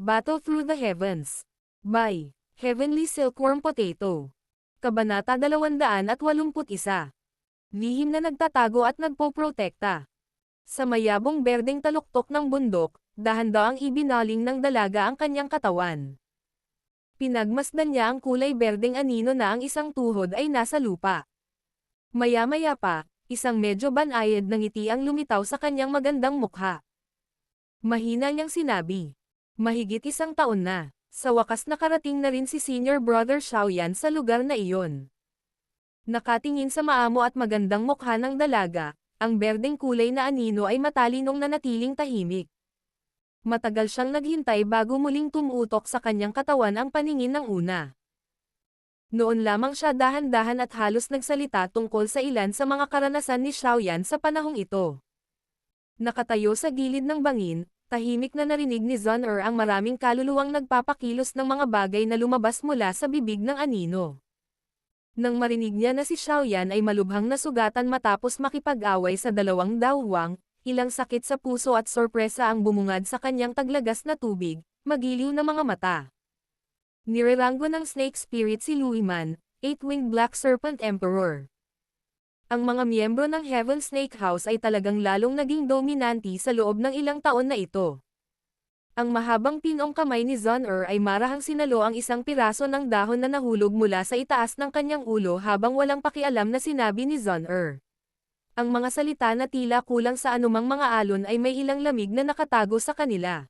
Battle Through the Heavens. By Heavenly Silkworm Potato. Kabanata 281. Lihim na nagtatago at nagpoprotekta. Sa mayabong berdeng taluktok ng bundok, dahan-daang ibinaling ng dalaga ang kanyang katawan. Pinagmasdan niya ang kulay berdeng anino na ang isang tuhod ay nasa lupa. Maya-maya pa, isang medyo banayad na ngiti ang lumitaw sa kanyang magandang mukha. Mahina niyang sinabi. Mahigit 1 taon na, sa wakas nakarating na rin si Senior Brother Xiaoyan sa lugar na iyon. Nakatingin sa maamo at magandang mukha ng dalaga, ang berdeng kulay na anino ay matalinong nanatiling tahimik. Matagal siyang naghintay bago muling tumutok sa kanyang katawan ang paningin ng una. Noon lamang siya dahan-dahan at halos nagsalita tungkol sa ilan sa mga karanasan ni Xiaoyan sa panahong ito. Nakatayo sa gilid ng bangin, tahimik na narinig ni Zun-Er ang maraming kaluluwang nagpapakilos ng mga bagay na lumabas mula sa bibig ng anino. Nang marinig niya na si Xiaoyan ay malubhang nasugatan matapos makipag-away sa dalawang dawwang, ilang sakit sa puso at sorpresa ang bumungad sa kanyang taglagas na tubig, magiliw na mga mata. Nireranggo ng snake spirit si Luiman, 8-winged Black Serpent Emperor. Ang mga miyembro ng Heaven Snake House ay talagang lalong naging dominanti sa loob ng ilang taon na ito. Ang mahabang pinong kamay ni Zun-Er ay marahang sinalo ang isang piraso ng dahon na nahulog mula sa itaas ng kanyang ulo habang walang pakialam na sinabi ni Zun-Er. Ang mga salita na tila kulang sa anumang mga alon ay may ilang lamig na nakatago sa kanila.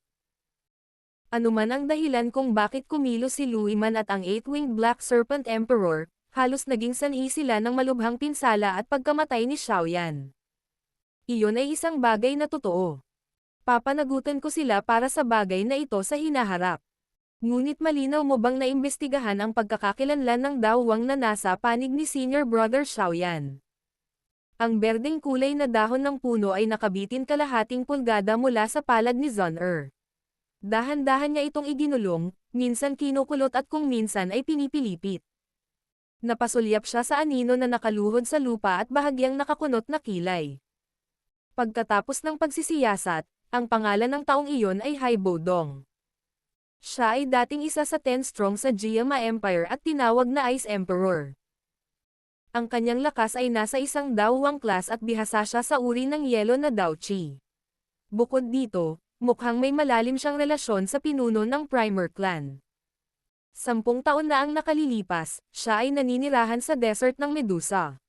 Anuman ang dahilan kung bakit kumilos si Luiman at ang 8-winged Black Serpent Emperor, halos naging sanhi sila ng malubhang pinsala at pagkamatay ni Xiaoyan. Iyon ay isang bagay na totoo. Papanagutan ko sila para sa bagay na ito sa hinaharap. Ngunit malinaw mo bang naimbestigahan ang pagkakakilanlan ng dawwang na nasa panig ni Senior Brother Xiaoyan? Ang berdeng kulay na dahon ng puno ay nakabitin kalahating pulgada mula sa palad ni Zun-Er. Dahan-dahan niya itong iginulong, minsan kinukulot at kung minsan ay pinipilipit. Napasulyap siya sa anino na nakaluhod sa lupa at bahagyang nakakunot na kilay. Pagkatapos ng pagsisiyasat, ang pangalan ng taong iyon ay Haibo Dong. Siya ay dating isa sa 10 strong sa Jiama Empire at tinawag na Ice Emperor. Ang kanyang lakas ay nasa isang dawwang class at bihasa siya sa uri ng yelo na Daochi. Bukod dito, mukhang may malalim siyang relasyon sa pinuno ng Primer Clan. 10 taon na ang nakalilipas, siya ay naninirahan sa desert ng Medusa.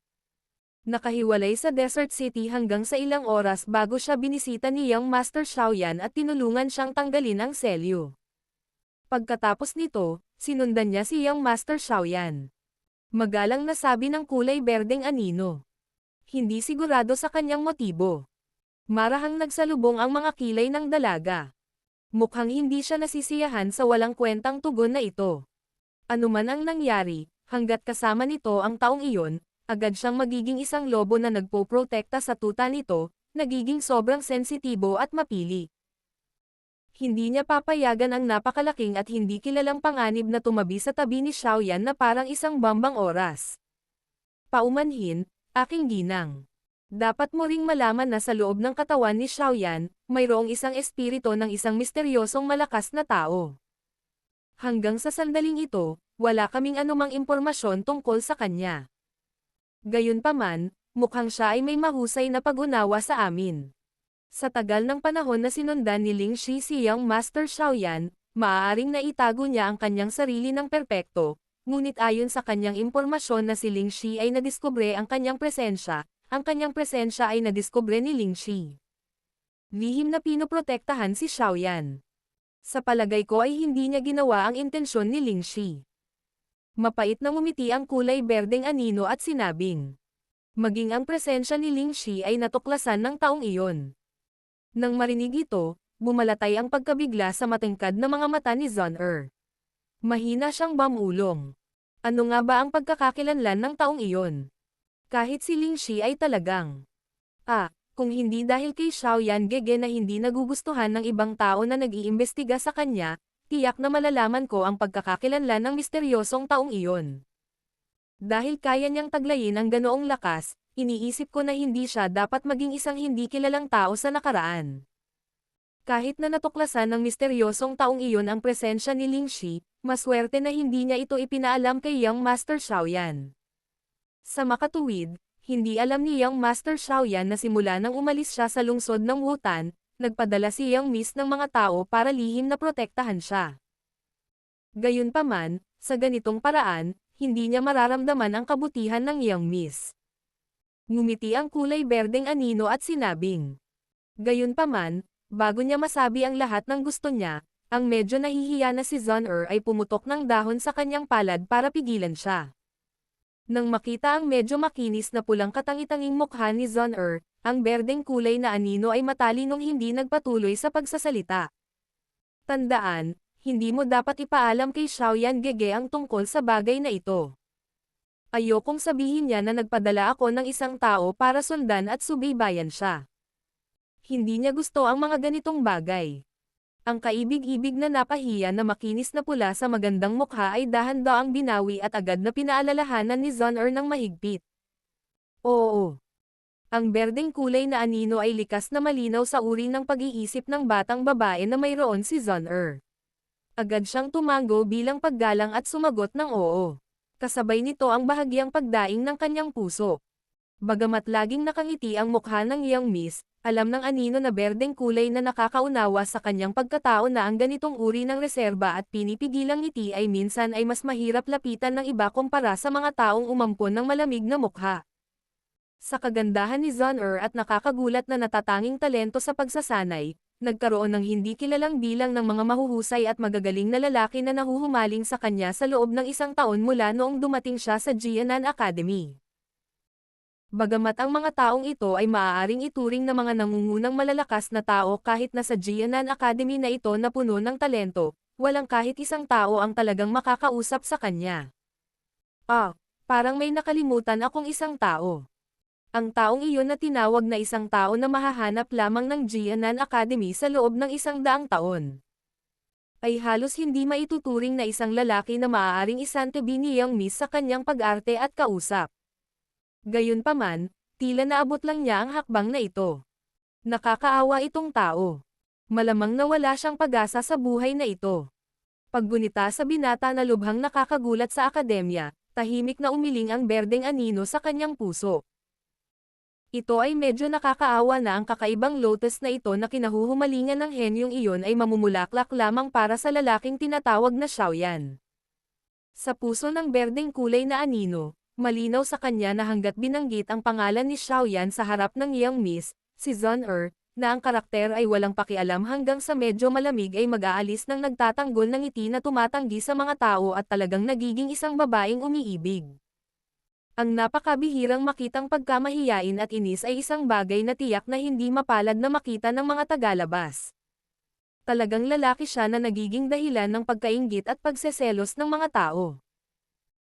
Nakahiwalay sa Desert City hanggang sa ilang oras bago siya binisita ni Young Master Xiaoyan at tinulungan siyang tanggalin ang selyo. Pagkatapos nito, sinundan niya si Young Master Xiaoyan. Magalang na sabi ng kulay berdeng anino. Hindi sigurado sa kanyang motibo. Marahang nagsalubong ang mga kilay ng dalaga. Mukhang hindi siya nasisiyahan sa walang kwentang tugon na ito. Anuman ang nangyari, hanggat kasama nito ang taong iyon, agad siyang magiging isang lobo na nagpoprotekta sa tuta nito, nagiging sobrang sensitibo at mapili. Hindi niya papayagan ang napakalaking at hindi kilalang panganib na tumabi sa tabi ni Xiaoyan na parang isang bambang oras. Paumanhin, aking ginang. Dapat mo ring malaman na sa loob ng katawan ni Xiaoyan, mayroong isang espiritu ng isang misteryosong malakas na tao. Hanggang sa sandaling ito, wala kaming anumang impormasyon tungkol sa kanya. Gayunpaman, mukhang siya ay may mahusay na pag-unawa sa amin. Sa tagal ng panahon na sinundan ni Ling Shi si Young Master Xiaoyan, maaaring naitago niya ang kanyang sarili ng perpekto, ngunit ayon sa kanyang impormasyon na si Ling Shi ay nadiskubre ang kanyang presensya ay nadiskubre ni Ling Shi. Lihim na pinoprotektahan si Xiaoyan. Sa palagay ko ay hindi niya ginawa ang intensyon ni Ling Shi. Mapait na ngumiti ang kulay berdeng anino at sinabing. Maging ang presensya ni Ling Shi ay natuklasan ng taong iyon. Nang marinig ito, bumalatay ang pagkabigla sa matingkad na mga mata ni Zun-Er. Mahina siyang bamulong. Ano nga ba ang pagkakakilanlan ng taong iyon? Kahit si Ling Shi ay talagang. Kung hindi dahil kay Xiaoyan Gege na hindi nagugustuhan ng ibang tao na nag-iimbestiga sa kanya, tiyak na malalaman ko ang pagkakakilanlan ng misteryosong taong iyon. Dahil kaya niyang taglayin ang ganoong lakas, iniisip ko na hindi siya dapat maging isang hindi kilalang tao sa nakaraan. Kahit na natuklasan ng misteryosong taong iyon ang presensya ni Ling Shi, maswerte na hindi niya ito ipinaalam kay Young Master Xiaoyan. Sa makatuwid, hindi alam ni Young Master Xiaoyan na simula nang umalis siya sa lungsod ng Wutan, nagpadala si Young Miss ng mga tao para lihim na protektahan siya. Gayunpaman, sa ganitong paraan, hindi niya mararamdaman ang kabutihan ng Young Miss. Ngumiti ang kulay berdeng anino at sinabing. Gayunpaman, bago niya masabi ang lahat ng gusto niya, ang medyo nahihiya na si Zon ay pumutok ng dahon sa kanyang palad para pigilan siya. Nang makita ang medyo makinis na pulang katangi-tanging mukha ni Zon, ang berdeng kulay na anino ay matalinong hindi nagpatuloy sa pagsasalita. Tandaan, hindi mo dapat ipaalam kay Xiaoyan Gege ang tungkol sa bagay na ito. Ayokong sabihin niya na nagpadala ako ng isang tao para sundan at subaybayan siya. Hindi niya gusto ang mga ganitong bagay. Ang kaibig-ibig na napahiya na makinis na pula sa magandang mukha ay dahan-daang binawi at agad na pinaalalahanan ni Zon ng mahigpit. Oo. Ang berdeng kulay na anino ay likas na malinaw sa uri ng pag-iisip ng batang babae na mayroon si Zon. Agad siyang tumango bilang paggalang at sumagot ng oo. Kasabay nito ang bahagyang pagdaing ng kanyang puso. Bagamat laging nakangiti ang mukha ng Young Miss, alam ng anino na berdeng kulay na nakakaunawa sa kanyang pagkatao na ang ganitong uri ng reserba at pinipigilang ngiti ay minsan ay mas mahirap lapitan ng iba kumpara sa mga taong umampon ng malamig na mukha. Sa kagandahan ni Zon at nakakagulat na natatanging talento sa pagsasanay, nagkaroon ng hindi kilalang bilang ng mga mahuhusay at magagaling na lalaki na nahuhumaling sa kanya sa loob ng 1 taon mula noong dumating siya sa Jianan Academy. Bagamat ang mga taong ito ay maaaring ituring na mga nangungunang malalakas na tao kahit na sa Jianan Academy na ito na puno ng talento, walang kahit isang tao ang talagang makakausap sa kanya. Parang may nakalimutan akong isang tao. Ang taong iyon na tinawag na isang tao na mahahanap lamang ng Jianan Academy sa loob ng 100 taon. Ay halos hindi maituturing na isang lalaki na maaaring isantabi ni Young Miss sa kanyang pag-arte at kausap. Gayunpaman, tila naabot lang niya ang hakbang na ito. Nakakaawa itong tao. Malamang nawala siyang pag-asa sa buhay na ito. Paggunita sa binata na lubhang nakakagulat sa akademya, tahimik na umiling ang berdeng anino sa kanyang puso. Ito ay medyo nakakaawa na ang kakaibang lotus na ito na kinahuhumalingan ng henyong iyon ay mamumulaklak lamang para sa lalaking tinatawag na Xiaoyan. Sa puso ng berdeng kulay na anino, malinaw sa kanya na hanggat binanggit ang pangalan ni Xiaoyan sa harap ng Young Miss, si Zon na ang karakter ay walang pakialam hanggang sa medyo malamig ay mag-aalis ng nagtatanggol ng ngiti na tumatanggi sa mga tao at talagang nagiging isang babaeng umiibig. Ang napakabihirang makitang pagkamahiyain at inis ay isang bagay na tiyak na hindi mapalad na makita ng mga tagalabas. Talagang lalaki siya na nagiging dahilan ng pagkainggit at pagseselos ng mga tao.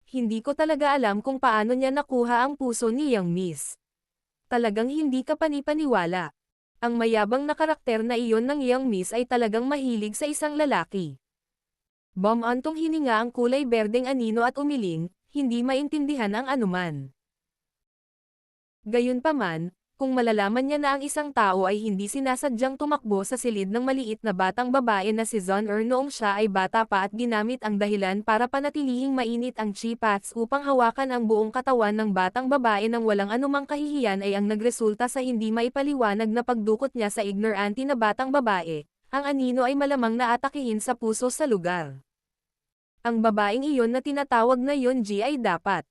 Hindi ko talaga alam kung paano niya nakuha ang puso ni Young Miss. Talagang hindi ka panipaniwala. Ang mayabang na karakter na iyon ng Young Miss ay talagang mahilig sa isang lalaki. Bumantong hininga ang kulay berdeng anino at umiling, hindi maintindihan ang anuman. Gayunpaman, kung malalaman niya na ang isang tao ay hindi sinasadyang tumakbo sa silid ng maliit na batang babae na si Zon noong siya ay bata pa at ginamit ang dahilan para panatilihing mainit ang chi pads upang hawakan ang buong katawan ng batang babae nang walang anumang kahihiyan ay ang nagresulta sa hindi maipaliwanag na pagdukot niya sa ignorante na batang babae, ang anino ay malamang naatakihin sa puso sa lugar. Ang babaeng iyon na tinatawag na Yunji ay dapat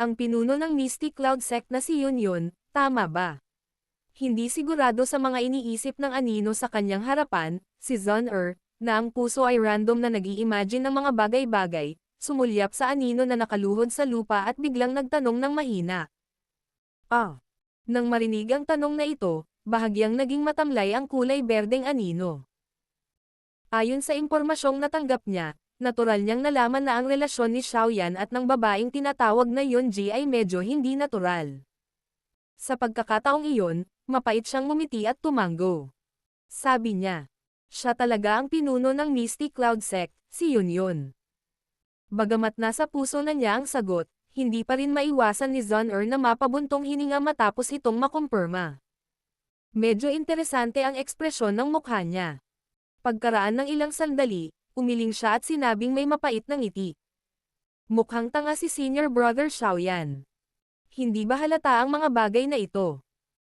ang pinuno ng Mystic Cloud Sect na si Yun, tama ba? Hindi sigurado sa mga iniisip ng anino sa kanyang harapan, si Zon na ang puso ay random na nag-i-imagine ng mga bagay-bagay, sumulyap sa anino na nakaluhod sa lupa at biglang nagtanong ng mahina. Nang marinig ang tanong na ito, bahagyang naging matamlay ang kulay berdeng anino. Ayon sa impormasyong natanggap niya, natural niyang nalaman na ang relasyon ni Xiaoyan at ng babaeng tinatawag na Yunji ay medyo hindi natural. Sa pagkakataong iyon, mapait siyang ngumiti at tumango. Sabi niya, siya talaga ang pinuno ng Mystic Cloud Sect, si Yun. Bagamat nasa puso na niya ang sagot, hindi pa rin maiwasan ni Zon na mapabuntong hininga matapos itong makumpirma. Medyo interesante ang ekspresyon ng mukha niya. Pagkaraan ng ilang sandali, umiling siya at sinabing may mapait na ngiti. Mukhang tanga si Senior Brother Xiaoyan. Hindi ba halata ang mga bagay na ito?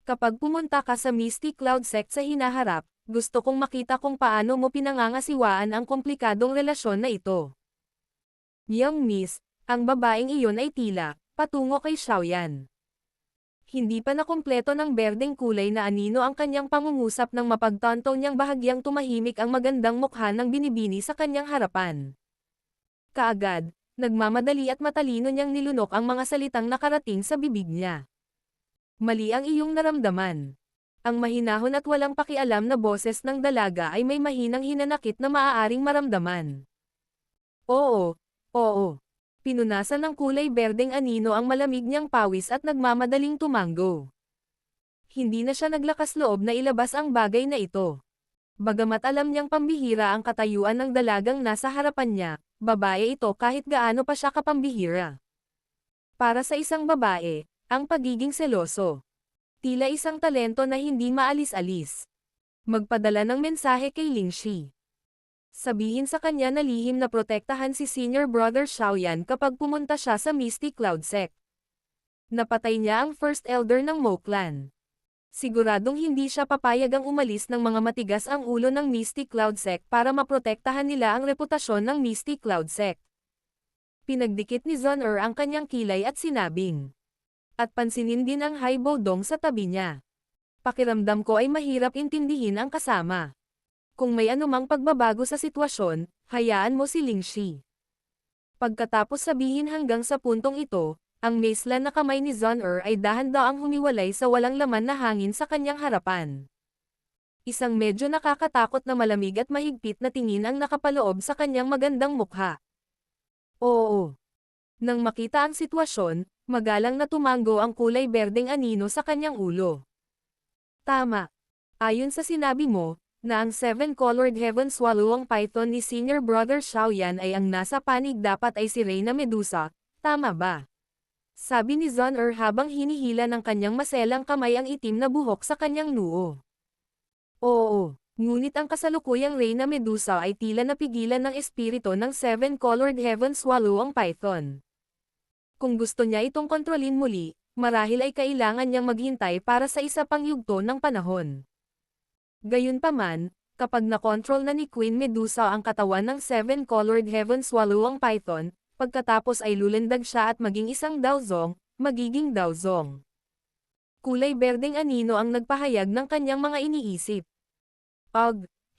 Kapag pumunta ka sa Misty Cloud Sect sa hinaharap, gusto kong makita kung paano mo pinangangasiwaan ang komplikadong relasyon na ito. Young Miss, ang babaeng iyon ay tila, patungo kay Xiaoyan. Hindi pa nakumpleto ng berdeng kulay na anino ang kanyang pangungusap nang mapagtanto niyang bahagyang tumahimik ang magandang mukha ng binibini sa kanyang harapan. Kaagad, nagmamadali at matalino niyang nilunok ang mga salitang nakarating sa bibig niya. Mali ang iyong naramdaman. Ang mahinahon at walang pakialam na boses ng dalaga ay may mahinang hinanakit na maaaring maramdaman. Oo, oo. Pinunasan ng kulay berdeng anino ang malamig niyang pawis at nagmamadaling tumango. Hindi na siya naglakas loob na ilabas ang bagay na ito. Bagamat alam niyang pambihira ang katayuan ng dalagang nasa harapan niya, babae ito kahit gaano pa siya kapambihira. Para sa isang babae, ang pagiging seloso. Tila isang talento na hindi maalis-alis. Magpadala ng mensahe kay Lingxi. Sabihin sa kanya na lihim na protektahan si Senior Brother Xiaoyan kapag pumunta siya sa Misty Cloud Sect. Napatay niya ang First Elder ng Mo Clan. Siguradong hindi siya papayag ang umalis ng mga matigas ang ulo ng Misty Cloud Sect para maprotektahan nila ang reputasyon ng Misty Cloud Sect. Pinagdikit ni Zon ang kanyang kilay at sinabing. At pansinin din ang Haibo Dong sa tabi niya. Pakiramdam ko ay mahirap intindihin ang kasama. Kung may anumang pagbabago sa sitwasyon, hayaan mo si Lingxi. Pagkatapos sabihin hanggang sa puntong ito, ang maislan na kamay ni Zon ay dahan-daang humiwalay sa walang laman na hangin sa kanyang harapan. Isang medyo nakakatakot na malamig at mahigpit na tingin ang nakapaloob sa kanyang magandang mukha. Oo. Nang makita ang sitwasyon, magalang na tumango ang kulay berdeng anino sa kanyang ulo. Tama. Ayon sa sinabi mo, na ang seven-colored heaven swallowing python ni Senior Brother Xiaoyan ay ang nasa panig dapat ay si Reyna Medusa, tama ba? Sabi ni Zon habang hinihila ng kanyang maselang kamay ang itim na buhok sa kanyang noo. Oo, ngunit ang kasalukuyang Reyna Medusa ay tila napigilan ng espiritu ng seven-colored heaven swallowing python. Kung gusto niya itong kontrolin muli, marahil ay kailangan niyang maghintay para sa isa pang yugto ng panahon. Gayunpaman, kapag nakontrol na ni Queen Medusa ang katawan ng seven-colored heaven swallowing python, pagkatapos ay lulendag siya at maging isang Daozong, magiging Daozong. Kulay berdeng anino ang nagpahayag ng kanyang mga iniisip.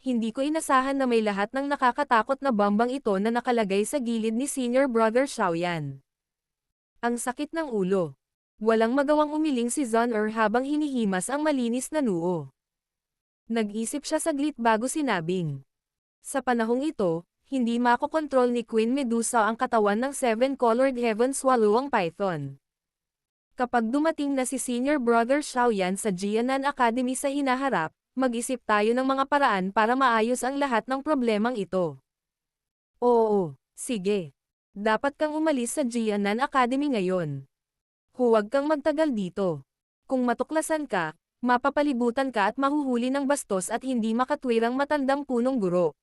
Hindi ko inasahan na may lahat ng nakakatakot na bambang ito na nakalagay sa gilid ni Senior Brother Xiaoyan. Ang sakit ng ulo. Walang magawang umiling si Zon habang hinihimas ang malinis na noo. Nag-isip siya saglit bago sinabing. Sa panahong ito, hindi makokontrol ni Queen Medusa ang katawan ng seven-colored heaven swallowing python. Kapag dumating na si Senior Brother Xiaoyan sa Jianan Academy sa hinaharap, mag-isip tayo ng mga paraan para maayos ang lahat ng problemang ito. Oo, sige. Dapat kang umalis sa Jianan Academy ngayon. Huwag kang magtagal dito. Kung matuklasan ka, mapapalibutan ka at mahuhuli ng bastos at hindi makatwirang matandang punong guro.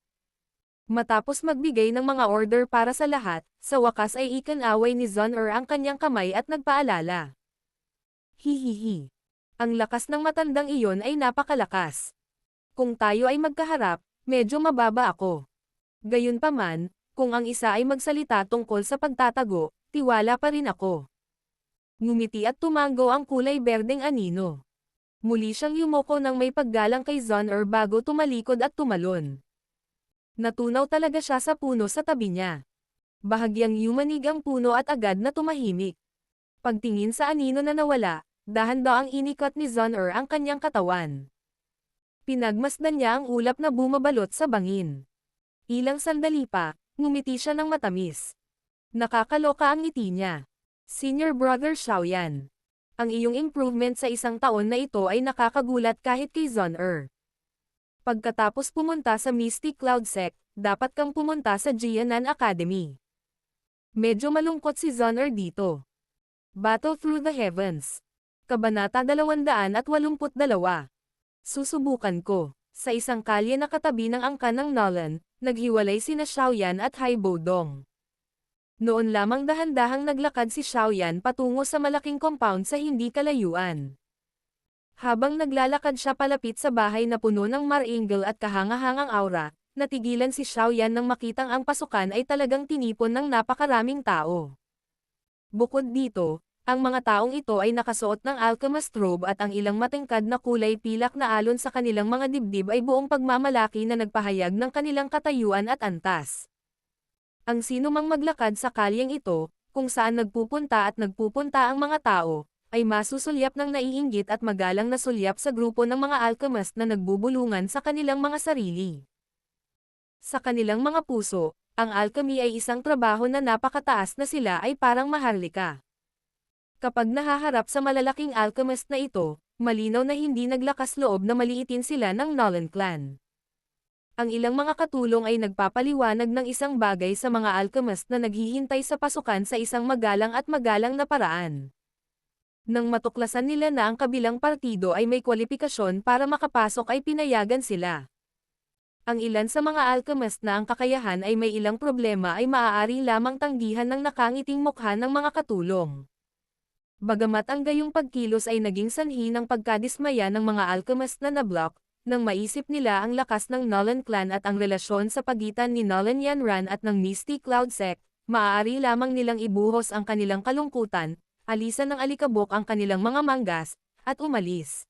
Matapos magbigay ng mga order para sa lahat, sa wakas ay ikinaway ni Zon ang kanyang kamay at nagpaalala. Hihihi. Ang lakas ng matandang iyon ay napakalakas. Kung tayo ay magkaharap, medyo mababa ako. Gayunpaman, kung ang isa ay magsalita tungkol sa pagtatago, tiwala pa rin ako. Ngumiti at tumango ang kulay berdeng anino. Muli siyang yumoko ng may paggalang kay Zon bago tumalikod at tumalon. Natunaw talaga siya sa puno sa tabi niya. Bahagyang yumanig ang puno at agad na tumahimik. Pagtingin sa anino na nawala, dahan-daang inikot ni Zon ang kanyang katawan. Pinagmasdan niya ang ulap na bumabalot sa bangin. Ilang sandali pa, ngumiti siya ng matamis. Nakakaloka ang ngiti niya. Senior Brother Xiaoyan. Ang iyong improvement sa isang taon na ito ay nakakagulat kahit kay Zon Pagkatapos pumunta sa Misty Cloud Sect, dapat kang pumunta sa Jianan Academy. Medyo malungkot si Zon dito. Battle Through the Heavens. Kabanata 282. Susubukan ko. Sa isang kalye na katabi ng angkan ng Nolan, naghiwalay sina Xiaoyan at Hai Bodong. Noon lamang dahan-dahang naglakad si Xiaoyan patungo sa malaking compound sa hindi kalayuan. Habang naglalakad siya palapit sa bahay na puno ng maringal at kahangahangang aura, natigilan si Xiaoyan nang makitang ang pasukan ay talagang tinipon ng napakaraming tao. Bukod dito, ang mga taong ito ay nakasuot ng alchemist robe at ang ilang matingkad na kulay pilak na alon sa kanilang mga dibdib ay buong pagmamalaki na nagpahayag ng kanilang katayuan at antas. Ang sino mang maglakad sa kalyeng ito, kung saan nagpupunta ang mga tao, ay masusulyap ng naiinggit at magalang na sulyap sa grupo ng mga alchemist na nagbubulungan sa kanilang mga sarili. Sa kanilang mga puso, ang alchemy ay isang trabaho na napakataas na sila ay parang maharlika. Kapag nahaharap sa malalaking alchemist na ito, malinaw na hindi naglakas loob na maliitin sila ng Nolan clan. Ang ilang mga katulong ay nagpapaliwanag ng isang bagay sa mga alchemist na naghihintay sa pasukan sa isang magalang na paraan. Nang matuklasan nila na ang kabilang partido ay may kwalipikasyon para makapasok ay pinayagan sila. Ang ilan sa mga alchemist na ang kakayahan ay may ilang problema ay maaari lamang tanggihan ng nakangiting mukha ng mga katulong. Bagamat ang gayong pagkilos ay naging sanhi ng pagkadismaya ng mga alchemist na nablock, nang maisip nila ang lakas ng Nolan clan at ang relasyon sa pagitan ni Nolan Yanran at ng Misty Cloud Sect, maaari lamang nilang ibuhos ang kanilang kalungkutan, alisan ng alikabok ang kanilang mga manggas, at umalis.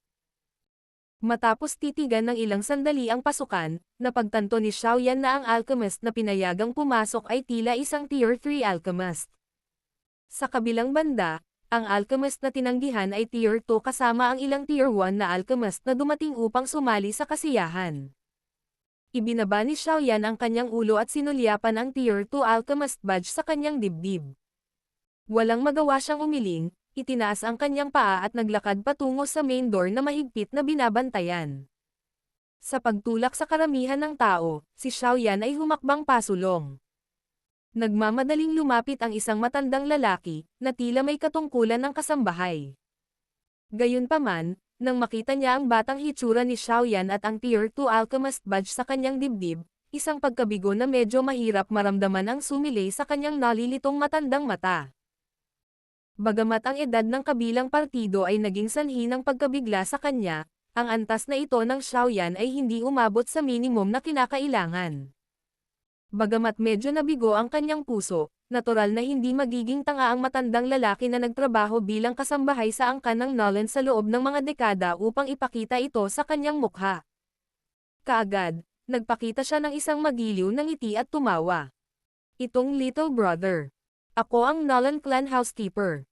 Matapos titigan ng ilang sandali ang pasukan, napagtanto ni Xiaoyan na ang alchemist na pinayagang pumasok ay tila isang Tier 3 alchemist. Sa kabilang banda, ang alchemist na tinanggihan ay Tier 2 kasama ang ilang Tier 1 na alchemist na dumating upang sumali sa kasiyahan. Ibinaba ni Xiaoyan ang kanyang ulo at sinulyapan ang Tier 2 alchemist badge sa kanyang dibdib. Walang magawa siyang umiling, itinaas ang kanyang paa at naglakad patungo sa main door na mahigpit na binabantayan. Sa pagtulak sa karamihan ng tao, si Xiaoyan ay humakbang pasulong. Nagmamadaling lumapit ang isang matandang lalaki, na tila may katungkulan ng kasambahay. Gayunpaman, nang makita niya ang batang hitsura ni Xiaoyan at ang Tier 2 alchemist badge sa kanyang dibdib, isang pagkabigo na medyo mahirap maramdaman ang sumilay sa kanyang nalilitong matandang mata. Bagamat ang edad ng kabilang partido ay naging sanhi ng pagkabigla sa kanya, ang antas na ito ng Xiaoyan ay hindi umabot sa minimum na kinakailangan. Bagamat medyo nabigo ang kanyang puso, natural na hindi magiging tanga ang matandang lalaki na nagtrabaho bilang kasambahay sa angkan ng Nolan sa loob ng mga dekada upang ipakita ito sa kanyang mukha. Kaagad, nagpakita siya ng isang magiliw na ngiti at tumawa. Itong little brother. Ako ang Nolan clan housekeeper.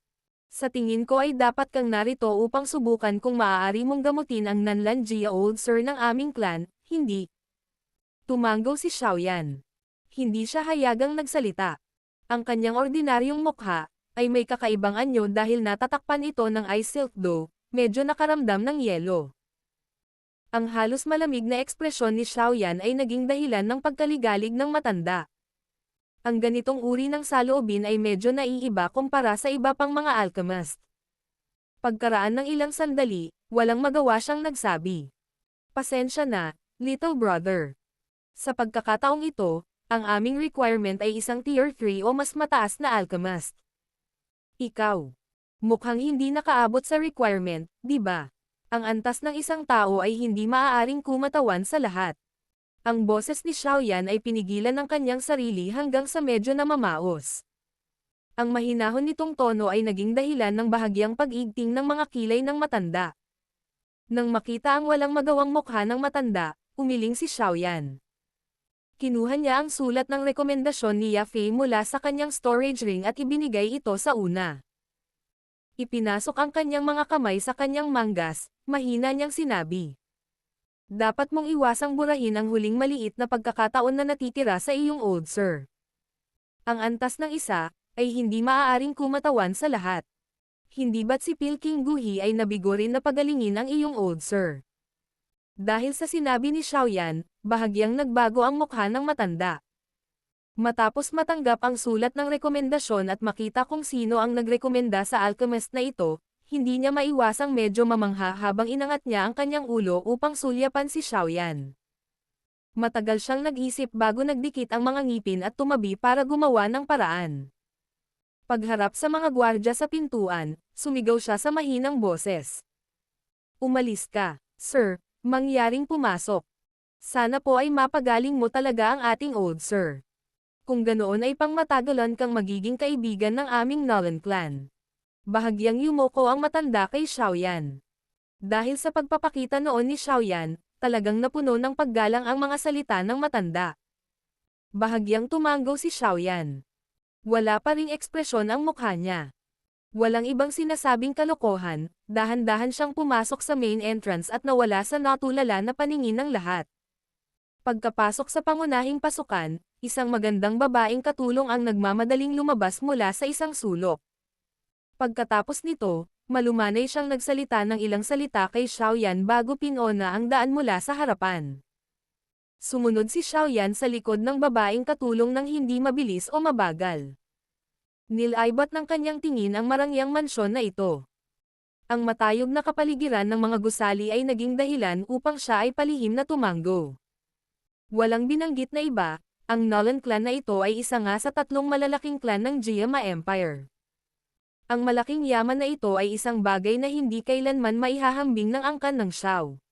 Sa tingin ko ay dapat kang narito upang subukan kung maaari mong gamutin ang Nanlanjia old sir ng aming clan, hindi. Tumanggaw si Xiaoyan. Hindi siya hayagang nagsalita. Ang kanyang ordinaryong mukha, ay may kakaibang anyo dahil natatakpan ito ng ice silk dough, medyo nakaramdam ng yelo. Ang halos malamig na ekspresyon ni Xiaoyan ay naging dahilan ng pagkaligalig ng matanda. Ang ganitong uri ng saloobin ay medyo naiiba kumpara sa iba pang mga alchemist. Pagkaraan ng ilang sandali, walang magawa siyang nagsabi. Pasensya na, little brother. Sa pagkakataong ito, ang aming requirement ay isang Tier 3 o mas mataas na alchemist. Ikaw. Mukhang hindi nakaabot sa requirement, di ba? Ang antas ng isang tao ay hindi maaaring kumatawan sa lahat. Ang boses ni Xiaoyan ay pinigilan ng kanyang sarili hanggang sa medyo namamaos. Ang mahinahon nitong tono ay naging dahilan ng bahagyang pag-igting ng mga kilay ng matanda. Nang makita ang walang magawang mukha ng matanda, umiling si Xiaoyan. Kinuha niya ang sulat ng rekomendasyon ni Yafei mula sa kanyang storage ring at ibinigay ito sa una. Ipinasok ang kanyang mga kamay sa kanyang manggas, mahina niyang sinabi. Dapat mong iwasang burahin ang huling maliit na pagkakataon na natitira sa iyong old sir. Ang antas ng isa, ay hindi maaaring kumatawan sa lahat. Hindi ba't si Pilking Guhi ay nabigo rin na pagalingin ang iyong old sir? Dahil sa sinabi ni Xiaoyan, bahagyang nagbago ang mukha ng matanda. Matapos matanggap ang sulat ng rekomendasyon at makita kung sino ang nagrekomenda sa alchemist na ito, hindi niya maiwasang medyo mamangha habang inangat niya ang kanyang ulo upang sulyapan si Xiaoyan. Matagal siyang nag-isip bago nagdikit ang mga ngipin at tumabi para gumawa ng paraan. Pagharap sa mga gwardya sa pintuan, sumigaw siya sa mahinang boses. Umalis ka, sir, mangyaring pumasok. Sana po ay mapagaling mo talaga ang ating old sir. Kung ganoon ay pangmatagalan kang magiging kaibigan ng aming Nolan clan. Bahagyang yumoko ang matanda kay Xiaoyan. Dahil sa pagpapakita noon ni Xiaoyan, talagang napuno ng paggalang ang mga salita ng matanda. Bahagyang tumanggo si Xiaoyan. Wala pa ring ekspresyon ang mukha niya. Walang ibang sinasabing kalokohan, dahan-dahan siyang pumasok sa main entrance at nawala sa natulala na paningin ng lahat. Pagkapasok sa pangunahing pasukan, isang magandang babaeng katulong ang nagmamadaling lumabas mula sa isang sulok. Pagkatapos nito, malumanay siyang nagsalita ng ilang salita kay Xiaoyan bago pinona ang daan mula sa harapan. Sumunod si Xiaoyan sa likod ng babaeng katulong ng hindi mabilis o mabagal. Nilaybat ng kanyang tingin ang marangyang mansyon na ito. Ang matayog na kapaligiran ng mga gusali ay naging dahilan upang siya ay palihim na tumanggo. Walang binanggit na iba, ang Nolan clan na ito ay isa nga sa tatlong malalaking clan ng Jiama Empire. Ang malaking yaman na ito ay isang bagay na hindi kailanman maihahambing ng angkan ng Xiao.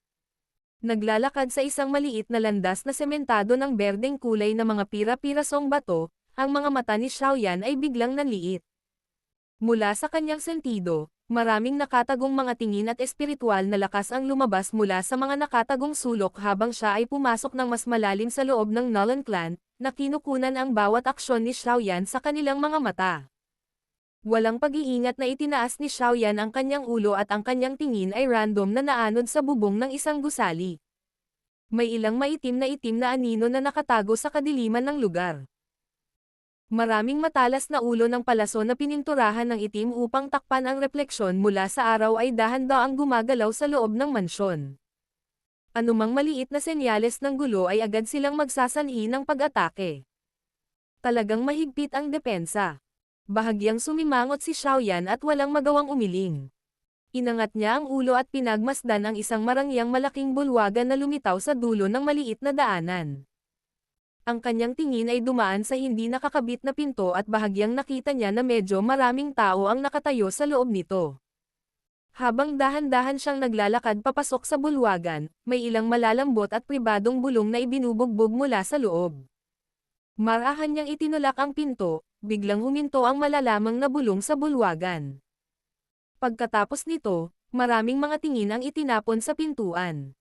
Naglalakad sa isang maliit na landas na sementado ng berdeng kulay na mga pira-pirasong bato, ang mga mata ni Xiaoyan ay biglang nanliit. Mula sa kanyang sentido, maraming nakatagong mga tingin at espiritual na lakas ang lumabas mula sa mga nakatagong sulok habang siya ay pumasok ng mas malalim sa loob ng Nolan clan, na kinukunan ang bawat aksyon ni Xiaoyan sa kanilang mga mata. Walang pag-iingat na itinaas ni Xiaoyan ang kanyang ulo at ang kanyang tingin ay random na naanod sa bubong ng isang gusali. May ilang maitim na anino na nakatago sa kadiliman ng lugar. Maraming matalas na ulo ng palaso na pininturahan ng itim upang takpan ang refleksyon mula sa araw ay dahan-daang gumagalaw sa loob ng mansyon. Anumang maliit na senyales ng gulo ay agad silang magsasanhi ng pag-atake. Talagang mahigpit ang depensa. Bahagyang sumimangot si Xiaoyan at walang magawang umiling. Inangat niya ang ulo at pinagmasdan ang isang marangyang malaking bulwagan na lumitaw sa dulo ng maliit na daanan. Ang kanyang tingin ay dumaan sa hindi nakakabit na pinto at bahagyang nakita niya na medyo maraming tao ang nakatayo sa loob nito. Habang dahan-dahan siyang naglalakad papasok sa bulwagan, may ilang malalambot at pribadong bulong na ibinubugbog mula sa loob. Marahan niyang itinulak ang pinto, biglang huminto ang malalamang na bulong sa bulwagan. Pagkatapos nito, maraming mga tingin ang itinapon sa pintuan.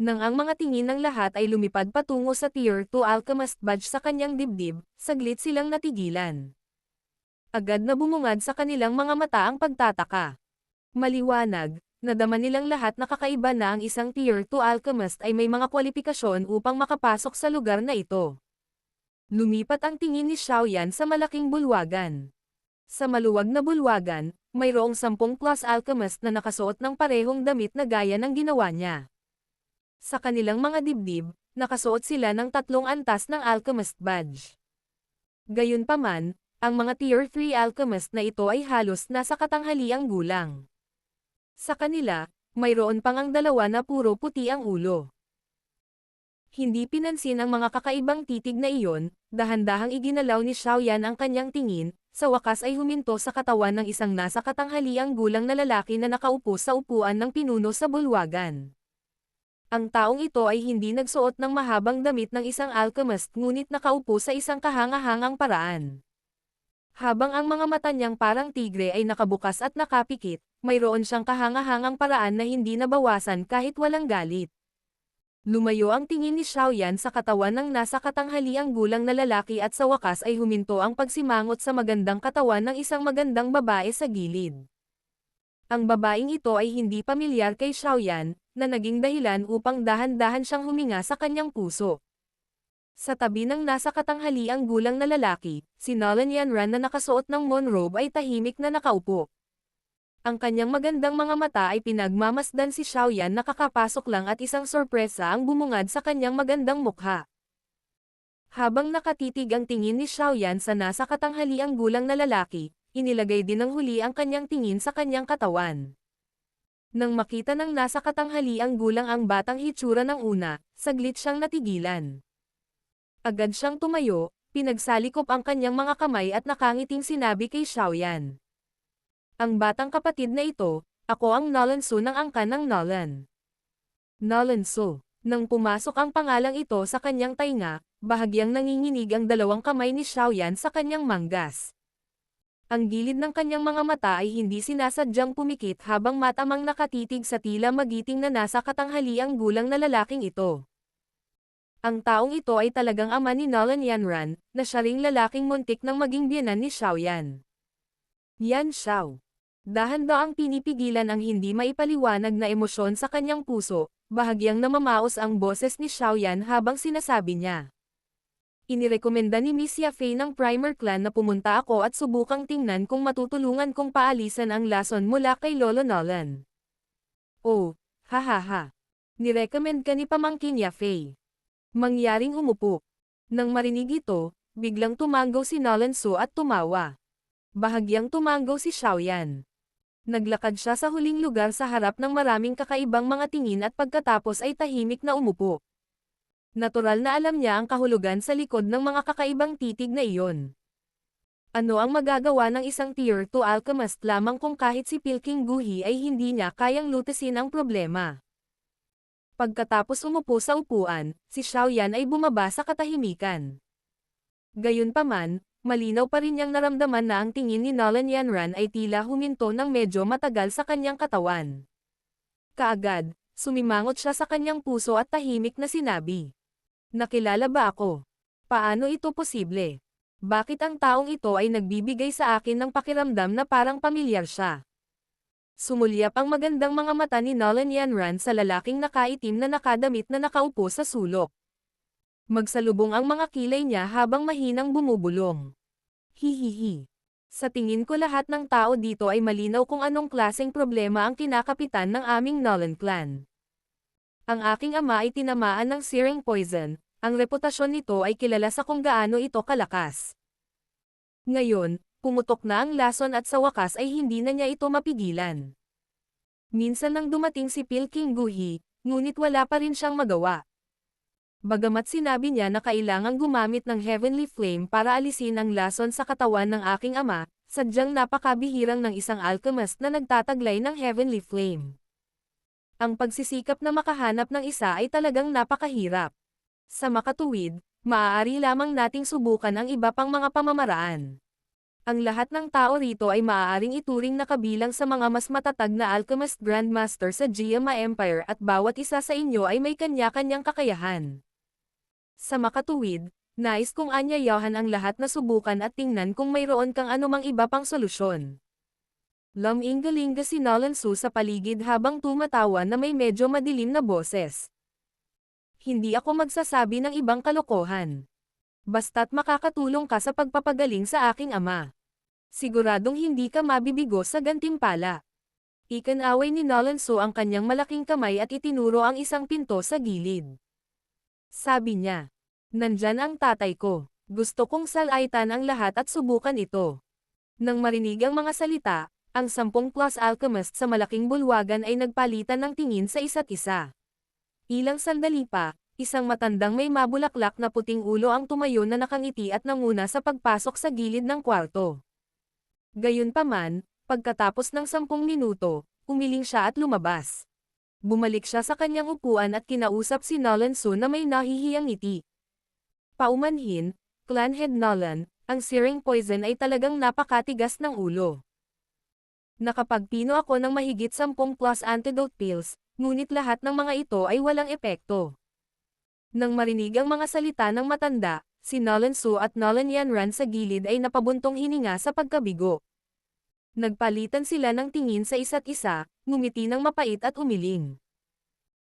Nang ang mga tingin ng lahat ay lumipad patungo sa Tier 2 Alchemist Badge sa kanyang dibdib, saglit silang natigilan. Agad na bumungad sa kanilang mga mata ang pagtataka. Maliwanag, nadama nilang lahat na kakaiba na ang isang Tier 2 Alchemist ay may mga kwalifikasyon upang makapasok sa lugar na ito. Lumipat ang tingin ni Xiaoyan sa malaking bulwagan. Sa maluwag na bulwagan, mayroong 10+ alchemist na nakasuot ng parehong damit na gaya ng ginawa niya. Sa kanilang mga dibdib, nakasuot sila ng 3 antas ng Alchemist Badge. Gayunpaman, ang mga Tier 3 Alchemist na ito ay halos nasa katanghaliang gulang. Sa kanila, mayroon pang ang 2 na puro puti ang ulo. Hindi pinansin ang mga kakaibang titig na iyon, dahan-dahang iginalaw ni Xiaoyan ang kanyang tingin, sa wakas ay huminto sa katawan ng isang nasa katanghaliang gulang na lalaki na nakaupo sa upuan ng pinuno sa bulwagan. Ang taong ito ay hindi nagsuot ng mahabang damit ng isang alchemist ngunit nakaupo sa isang kahanga-hangang paraan. Habang ang mga mata niyang parang tigre ay nakabukas at nakapikit, mayroon siyang kahanga-hangang paraan na hindi nabawasan kahit walang galit. Lumayo ang tingin ni Xiaoyan sa katawan ng nasa katanghaliang gulang na lalaki at sa wakas ay huminto ang pagsimangot sa magandang katawan ng isang magandang babae sa gilid. Ang babaeng ito ay hindi pamilyar kay Xiaoyan, na naging dahilan upang dahan-dahan siyang huminga sa kanyang puso. Sa tabi ng nasa katanghaliang gulang na lalaki, si Nolan Yanran na nakasuot ng moonrobe ay tahimik na nakaupo. Ang kanyang magandang mga mata ay pinagmamasdan si Xiaoyan na kakapasok lang at isang sorpresa ang bumungad sa kanyang magandang mukha. Habang nakatitig ang tingin ni Xiaoyan sa nasa katanghaliang gulang na lalaki, inilagay din ng huli ang kanyang tingin sa kanyang katawan. Nang makita ng nasa katanghaliang gulang ang batang hitsura ng una, saglit siyang natigilan. Agad siyang tumayo, pinagsalikop ang kanyang mga kamay at nakangiting sinabi kay Xiaoyan. Ang batang kapatid na ito, ako ang Nolan Su ng angkan ng Nolan. Nolan Su. Nang pumasok ang pangalang ito sa kanyang tainga, bahagyang nanginginig ang dalawang kamay ni Xiaoyan sa kanyang manggas. Ang gilid ng kanyang mga mata ay hindi sinasadyang pumikit habang matamang nakatitig sa tila magiting na nasa katanghaliang gulang na lalaking ito. Ang taong ito ay talagang ama ni Nolan Yanran, na siya ring lalaking muntik ng maging biyenan ni Xiaoyan. Yan Xiao. Dahan-daang pinipigilan ang hindi maipaliwanag na emosyon sa kanyang puso, bahagyang namamaos ang boses ni Xiaoyan habang sinasabi niya. Inirekomenda ni Miss Yafei ng Primer Clan na pumunta ako at subukang tingnan kung matutulungan kong paalisan ang lason mula kay Lolo Nolan. Oh, hahaha. Nirecommend ka ni Pamangkin Yafei. Mangyaring umupo. Nang marinig ito, biglang tumanggaw si Nolan Su at tumawa. Bahagyang tumanggaw si Xiaoyan. Naglakad siya sa huling lugar sa harap ng maraming kakaibang mga tingin at pagkatapos ay tahimik na umupo. Natural na alam niya ang kahulugan sa likod ng mga kakaibang titig na iyon. Ano ang magagawa ng isang Tier 2 alchemist lamang kung kahit si Pilking Guhi ay hindi niya kayang lutasin ang problema? Pagkatapos umupo sa upuan, si Xiaoyan ay bumaba sa katahimikan. Gayunpaman, malinaw pa rin niyang naramdaman na ang tingin ni Nolan Yanran ay tila huminto ng medyo matagal sa kanyang katawan. Kaagad, sumimangot siya sa kanyang puso at tahimik na sinabi. Nakilala ba ako? Paano ito posible? Bakit ang taong ito ay nagbibigay sa akin ng pakiramdam na parang pamilyar siya? Sumulyap ang magandang mga mata ni Nolan Yanran sa lalaking nakaitim na nakadamit na nakaupo sa sulok. Magsalubong ang mga kilay niya habang mahinang bumubulong. Hihihi. Sa tingin ko lahat ng tao dito ay malinaw kung anong klaseng problema ang kinakapitan ng aming Nolan clan. Ang aking ama ay tinamaan ng searing poison, ang reputasyon nito ay kilala sa kung gaano ito kalakas. Ngayon, pumutok na ang lason at sa wakas ay hindi na niya ito mapigilan. Minsan nang dumating si Pilking Guhi, ngunit wala pa rin siyang magawa. Bagamat sinabi niya na kailangang gumamit ng Heavenly Flame para alisin ang lason sa katawan ng aking ama, sadyang napakabihirang ng isang alchemist na nagtataglay ng Heavenly Flame. Ang pagsisikap na makahanap ng isa ay talagang napakahirap. Sa makatuwid, maaari lamang nating subukan ang iba pang mga pamamaraan. Ang lahat ng tao rito ay maaaring ituring na kabilang sa mga mas matatag na alchemist grandmaster sa Jiama Empire at bawat isa sa inyo ay may kanya-kanyang kakayahan. Sa makatuwid, nais kong anyayahan ang lahat na subukan at tingnan kung mayroon kang anumang iba pang solusyon. Lumingalinga si Nolan Su sa paligid habang tumatawa na may medyo madilim na boses. Hindi ako magsasabi ng ibang kalokohan. Basta't makakatulong ka sa pagpapagaling sa aking ama. Siguradong hindi ka mabibigo sa gantimpala. Ikinaway ni Nolan Su ang kanyang malaking kamay at itinuro ang isang pinto sa gilid. Sabi niya, nandyan ang tatay ko. Gusto kong salaitan ang lahat at subukan ito. Nang marinig ang mga salita, ang 10+ alchemist sa malaking bulwagan ay nagpalitan ng tingin sa isa't isa. Ilang sandali pa, isang matandang may mabulaklak na puting ulo ang tumayo na nakangiti at nanguna sa pagpasok sa gilid ng kwarto. Gayunpaman, pagkatapos ng 10 minuto, umiling siya at lumabas. Bumalik siya sa kanyang upuan at kinausap si Nolan Su na may nahihiyang ngiti. Paumanhin, Clan Head Nolan, ang searing poison ay talagang napakatigas ng ulo. Nakapagpino ako ng mahigit 10+ antidote pills, ngunit lahat ng mga ito ay walang epekto. Nang marinig ang mga salita ng matanda, si Nolan Su at Nolan Yanran sa gilid ay napabuntong hininga sa pagkabigo. Nagpalitan sila ng tingin sa isa't isa, ngumiti ng mapait at umiling.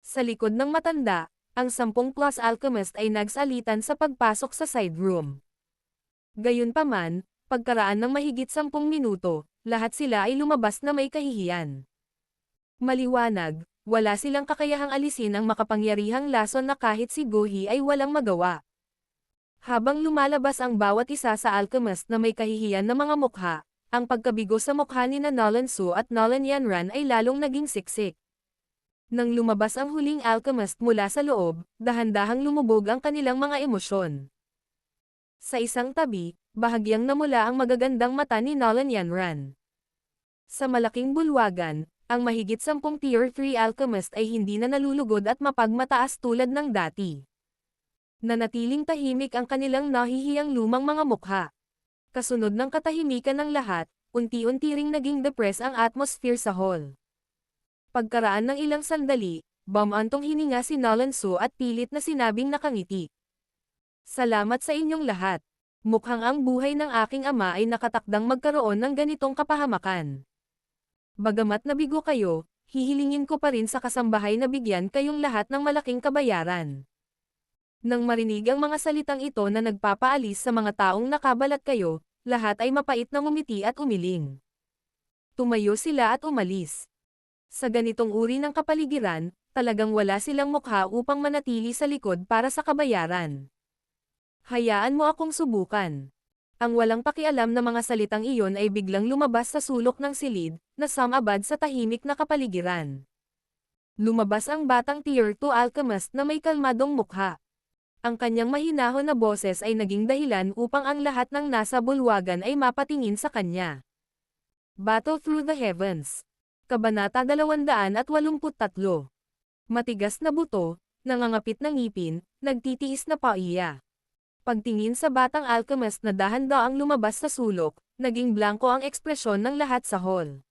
Sa likod ng matanda, ang 10+ alchemist ay nagsalitan sa pagpasok sa side room. Gayunpaman, pagkaraan ng mahigit 10 minuto, lahat sila ay lumabas na may kahihiyan. Maliwanag, wala silang kakayahang alisin ang makapangyarihang lason na kahit si Guhi ay walang magawa. Habang lumalabas ang bawat isa sa alchemist na may kahihiyan na mga mukha, Ang pagkabigo sa mukha ni Nolan Su at Nolan Yanran ay lalong naging siksik. Nang lumabas ang huling alchemist mula sa loob, dahan-dahang lumubog ang kanilang mga emosyon. Sa isang tabi, bahagyang namula ang magagandang mata ni Nolan Yanran. Sa malaking bulwagan, ang mahigit 10 Tier 3 alchemist ay hindi na nalulugod at mapagmataas tulad ng dati. Nanatiling tahimik ang kanilang nahihiyang lumang mga mukha. Kasunod ng katahimikan ng lahat, unti-unti ring naging depressed ang atmosphere sa hall. Pagkaraan ng ilang sandali, bumantong hininga si Nolan Su at pilit na sinabing nakangiti. Salamat sa inyong lahat. Mukhang ang buhay ng aking ama ay nakatakdang magkaroon ng ganitong kapahamakan. Bagamat nabigo kayo, hihilingin ko pa rin sa kasambahay na bigyan kayong lahat ng malaking kabayaran. Nang marinig ang mga salitang ito na nagpapaalis sa mga taong nakabalat kayo, lahat ay mapait na ngumiti at umiling. Tumayo sila at umalis. Sa ganitong uri ng kapaligiran, talagang wala silang mukha upang manatili sa likod para sa kabayaran. Hayaan mo akong subukan. Ang walang pakialam na mga salitang iyon ay biglang lumabas sa sulok ng silid, na sumabad sa tahimik na kapaligiran. Lumabas ang batang Tier 2 alchemist na may kalmadong mukha. Ang kanyang mahinahon na boses ay naging dahilan upang ang lahat ng nasa bulwagan ay mapatingin sa kanya. Battle Through the Heavens. Kabanata 283. Matigas na buto, nangangapit na ngipin, nagtitiis na paiya. Pagtingin sa batang alchemist na dahan-daang lumabas sa sulok, naging blanko ang ekspresyon ng lahat sa hall.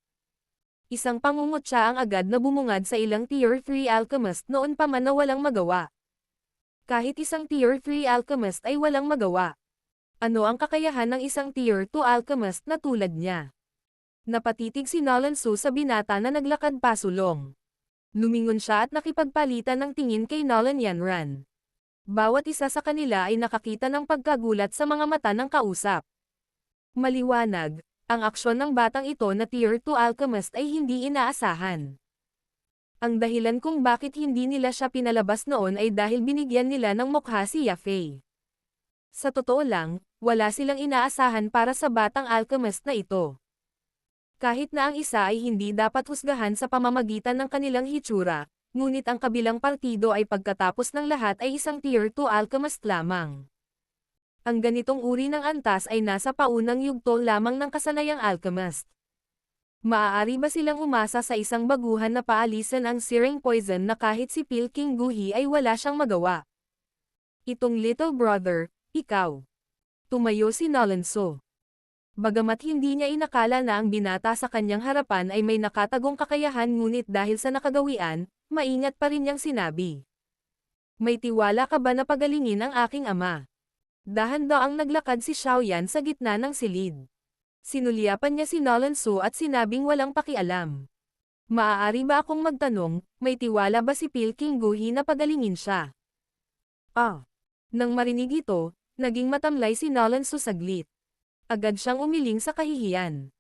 Isang pangungutya ang agad na bumungad sa ilang Tier 3 alchemist noon pa man na walang magawa. Kahit isang Tier 3 alchemist ay walang magawa. Ano ang kakayahan ng isang Tier 2 alchemist na tulad niya? Napatitig si Nolan Su sa binata na naglakad pasulong. Lumingon siya at nakipagpalitan ng tingin kay Nolan Yanran. Bawat isa sa kanila ay nakakita ng pagkagulat sa mga mata ng kausap. Maliwanag, ang aksyon ng batang ito na Tier 2 alchemist ay hindi inaasahan. Ang dahilan kung bakit hindi nila siya pinalabas noon ay dahil binigyan nila ng mukha si Yafei. Sa totoo lang, wala silang inaasahan para sa batang alchemist na ito. Kahit na ang isa ay hindi dapat husgahan sa pamamagitan ng kanilang hitsura, ngunit ang kabilang partido ay pagkatapos ng lahat ay isang Tier 2 alchemist lamang. Ang ganitong uri ng antas ay nasa paunang yugto lamang ng kasanayang alchemist. Maaari ba silang umasa sa isang baguhan na paalisan ang searing poison na kahit si Pilking Guhi ay wala siyang magawa? Itong little brother, ikaw. Tumayo si Nolan Su. Bagamat hindi niya inakala na ang binata sa kanyang harapan ay may nakatagong kakayahan ngunit dahil sa nakagawian, maingat pa rin niyang sinabi. May tiwala ka ba na pagalingin ang aking ama? Dahan-daang naglakad si Xiaoyan sa gitna ng silid. Sinulyapan niya si Nolan Su at sinabing walang pakialam. Maaari ba akong magtanong, may tiwala ba si Pilking Guhi na pagalingin siya? Nang marinig ito, naging matamlay si Nolan Su saglit. Agad siyang umiling sa kahihiyan.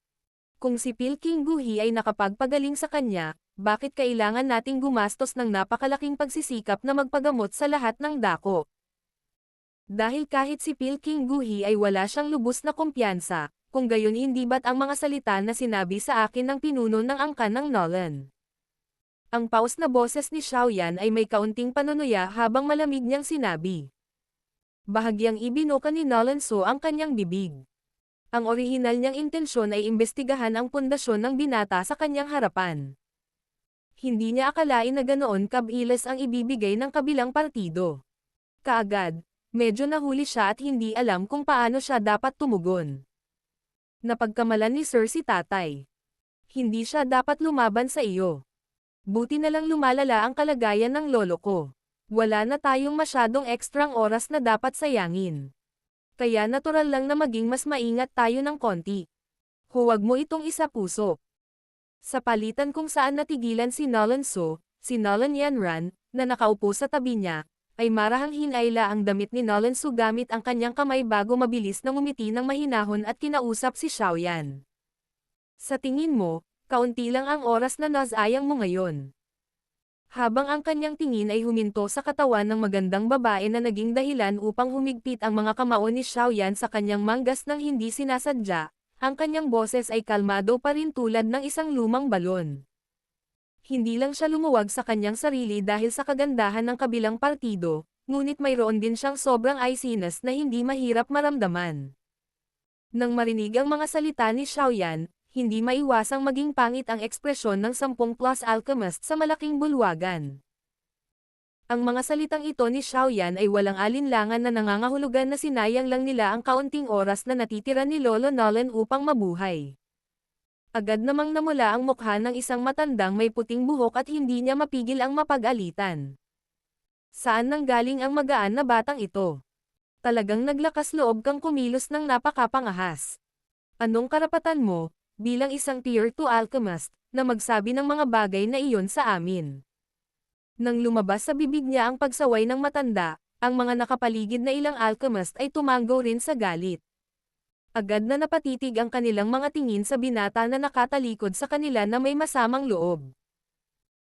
Kung si Pilking Guhi ay nakapagpagaling sa kanya, bakit kailangan nating gumastos ng napakalaking pagsisikap na magpagamot sa lahat ng dako? Dahil kahit si Pilking Guhi ay wala siyang lubos na kumpiyansa, kung gayon hindi ba't ang mga salita na sinabi sa akin ng pinuno ng angkan ng Nolan? Ang paus na boses ni Xiaoyan ay may kaunting panunuya habang malamig niyang sinabi. Bahagyang ibinuka ni Nolan Su ang kanyang bibig. Ang orihinal niyang intensyon ay imbestigahan ang pundasyon ng binata sa kanyang harapan. Hindi niya akalain na ganoon kabilis ang ibibigay ng kabilang partido. Kaagad, medyo nahuli siya at hindi alam kung paano siya dapat tumugon. Napagkamalan ni Sir si tatay. Hindi siya dapat lumaban sa iyo. Buti na lang lumalala ang kalagayan ng lolo ko. Wala na tayong masyadong ekstrang oras na dapat sayangin. Kaya natural lang na maging mas maingat tayo ng konti. Huwag mo itong isa-puso. Sa palitan kung saan natigilan si Nolan Su, si Nolan Yanran, na nakaupo sa tabi niya, ay marahang hinayla ang damit ni Nolan Su gamit ang kanyang kamay bago mabilis na ngumiti ng mahinahon at kinausap si Xiaoyan. Sa tingin mo, kaunti lang ang oras na nasayang mo ngayon. Habang ang kanyang tingin ay huminto sa katawan ng magandang babae na naging dahilan upang humigpit ang mga kamao ni Xiaoyan sa kanyang manggas ng hindi sinasadya, ang kanyang boses ay kalmado pa rin tulad ng isang lumang balon. Hindi lang siya lumuwag sa kanyang sarili dahil sa kagandahan ng kabilang partido, ngunit mayroon din siyang sobrang iciness na hindi mahirap maramdaman. Nang marinig ang mga salita ni Xiaoyan, hindi maiwasang maging pangit ang ekspresyon ng 10+ alchemist sa malaking bulwagan. Ang mga salitang ito ni Xiaoyan ay walang alinlangan na nangangahulugan na sinayang lang nila ang kaunting oras na natitira ni Lolo Nolan upang mabuhay. Agad namang namula ang mukha ng isang matandang may puting buhok at hindi niya mapigil ang mapag-alitan. Saan nanggaling ang magaan na batang ito? Talagang naglakas loob kang kumilos ng napakapangahas. Anong karapatan mo, bilang isang Tier 2 alchemist, na magsabi ng mga bagay na iyon sa amin? Nang lumabas sa bibig niya ang pagsaway ng matanda, ang mga nakapaligid na ilang alchemist ay tumanggo rin sa galit. Agad na napatitig ang kanilang mga tingin sa binata na nakatalikod sa kanila na may masamang loob.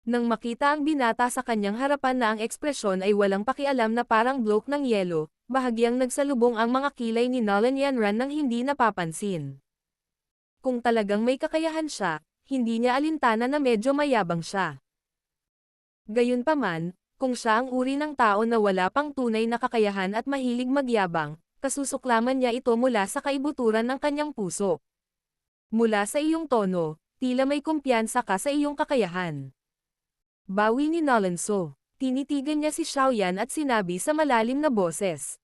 Nang makita ang binata sa kanyang harapan na ang ekspresyon ay walang pakialam na parang bloke ng yelo, bahagyang nagsalubong ang mga kilay ni Nolan Yanran nang hindi napapansin. Kung talagang may kakayahan siya, hindi niya alintana na medyo mayabang siya. Gayunpaman, kung siya ang uri ng tao na wala pang tunay na kakayahan at mahilig magyabang, kasusuklaman niya ito mula sa kaibuturan ng kanyang puso. Mula sa iyong tono, tila may kumpiyansa ka sa iyong kakayahan. Bawi ni Nolanso. Tinitigan niya si Xiaoyan at sinabi sa malalim na boses.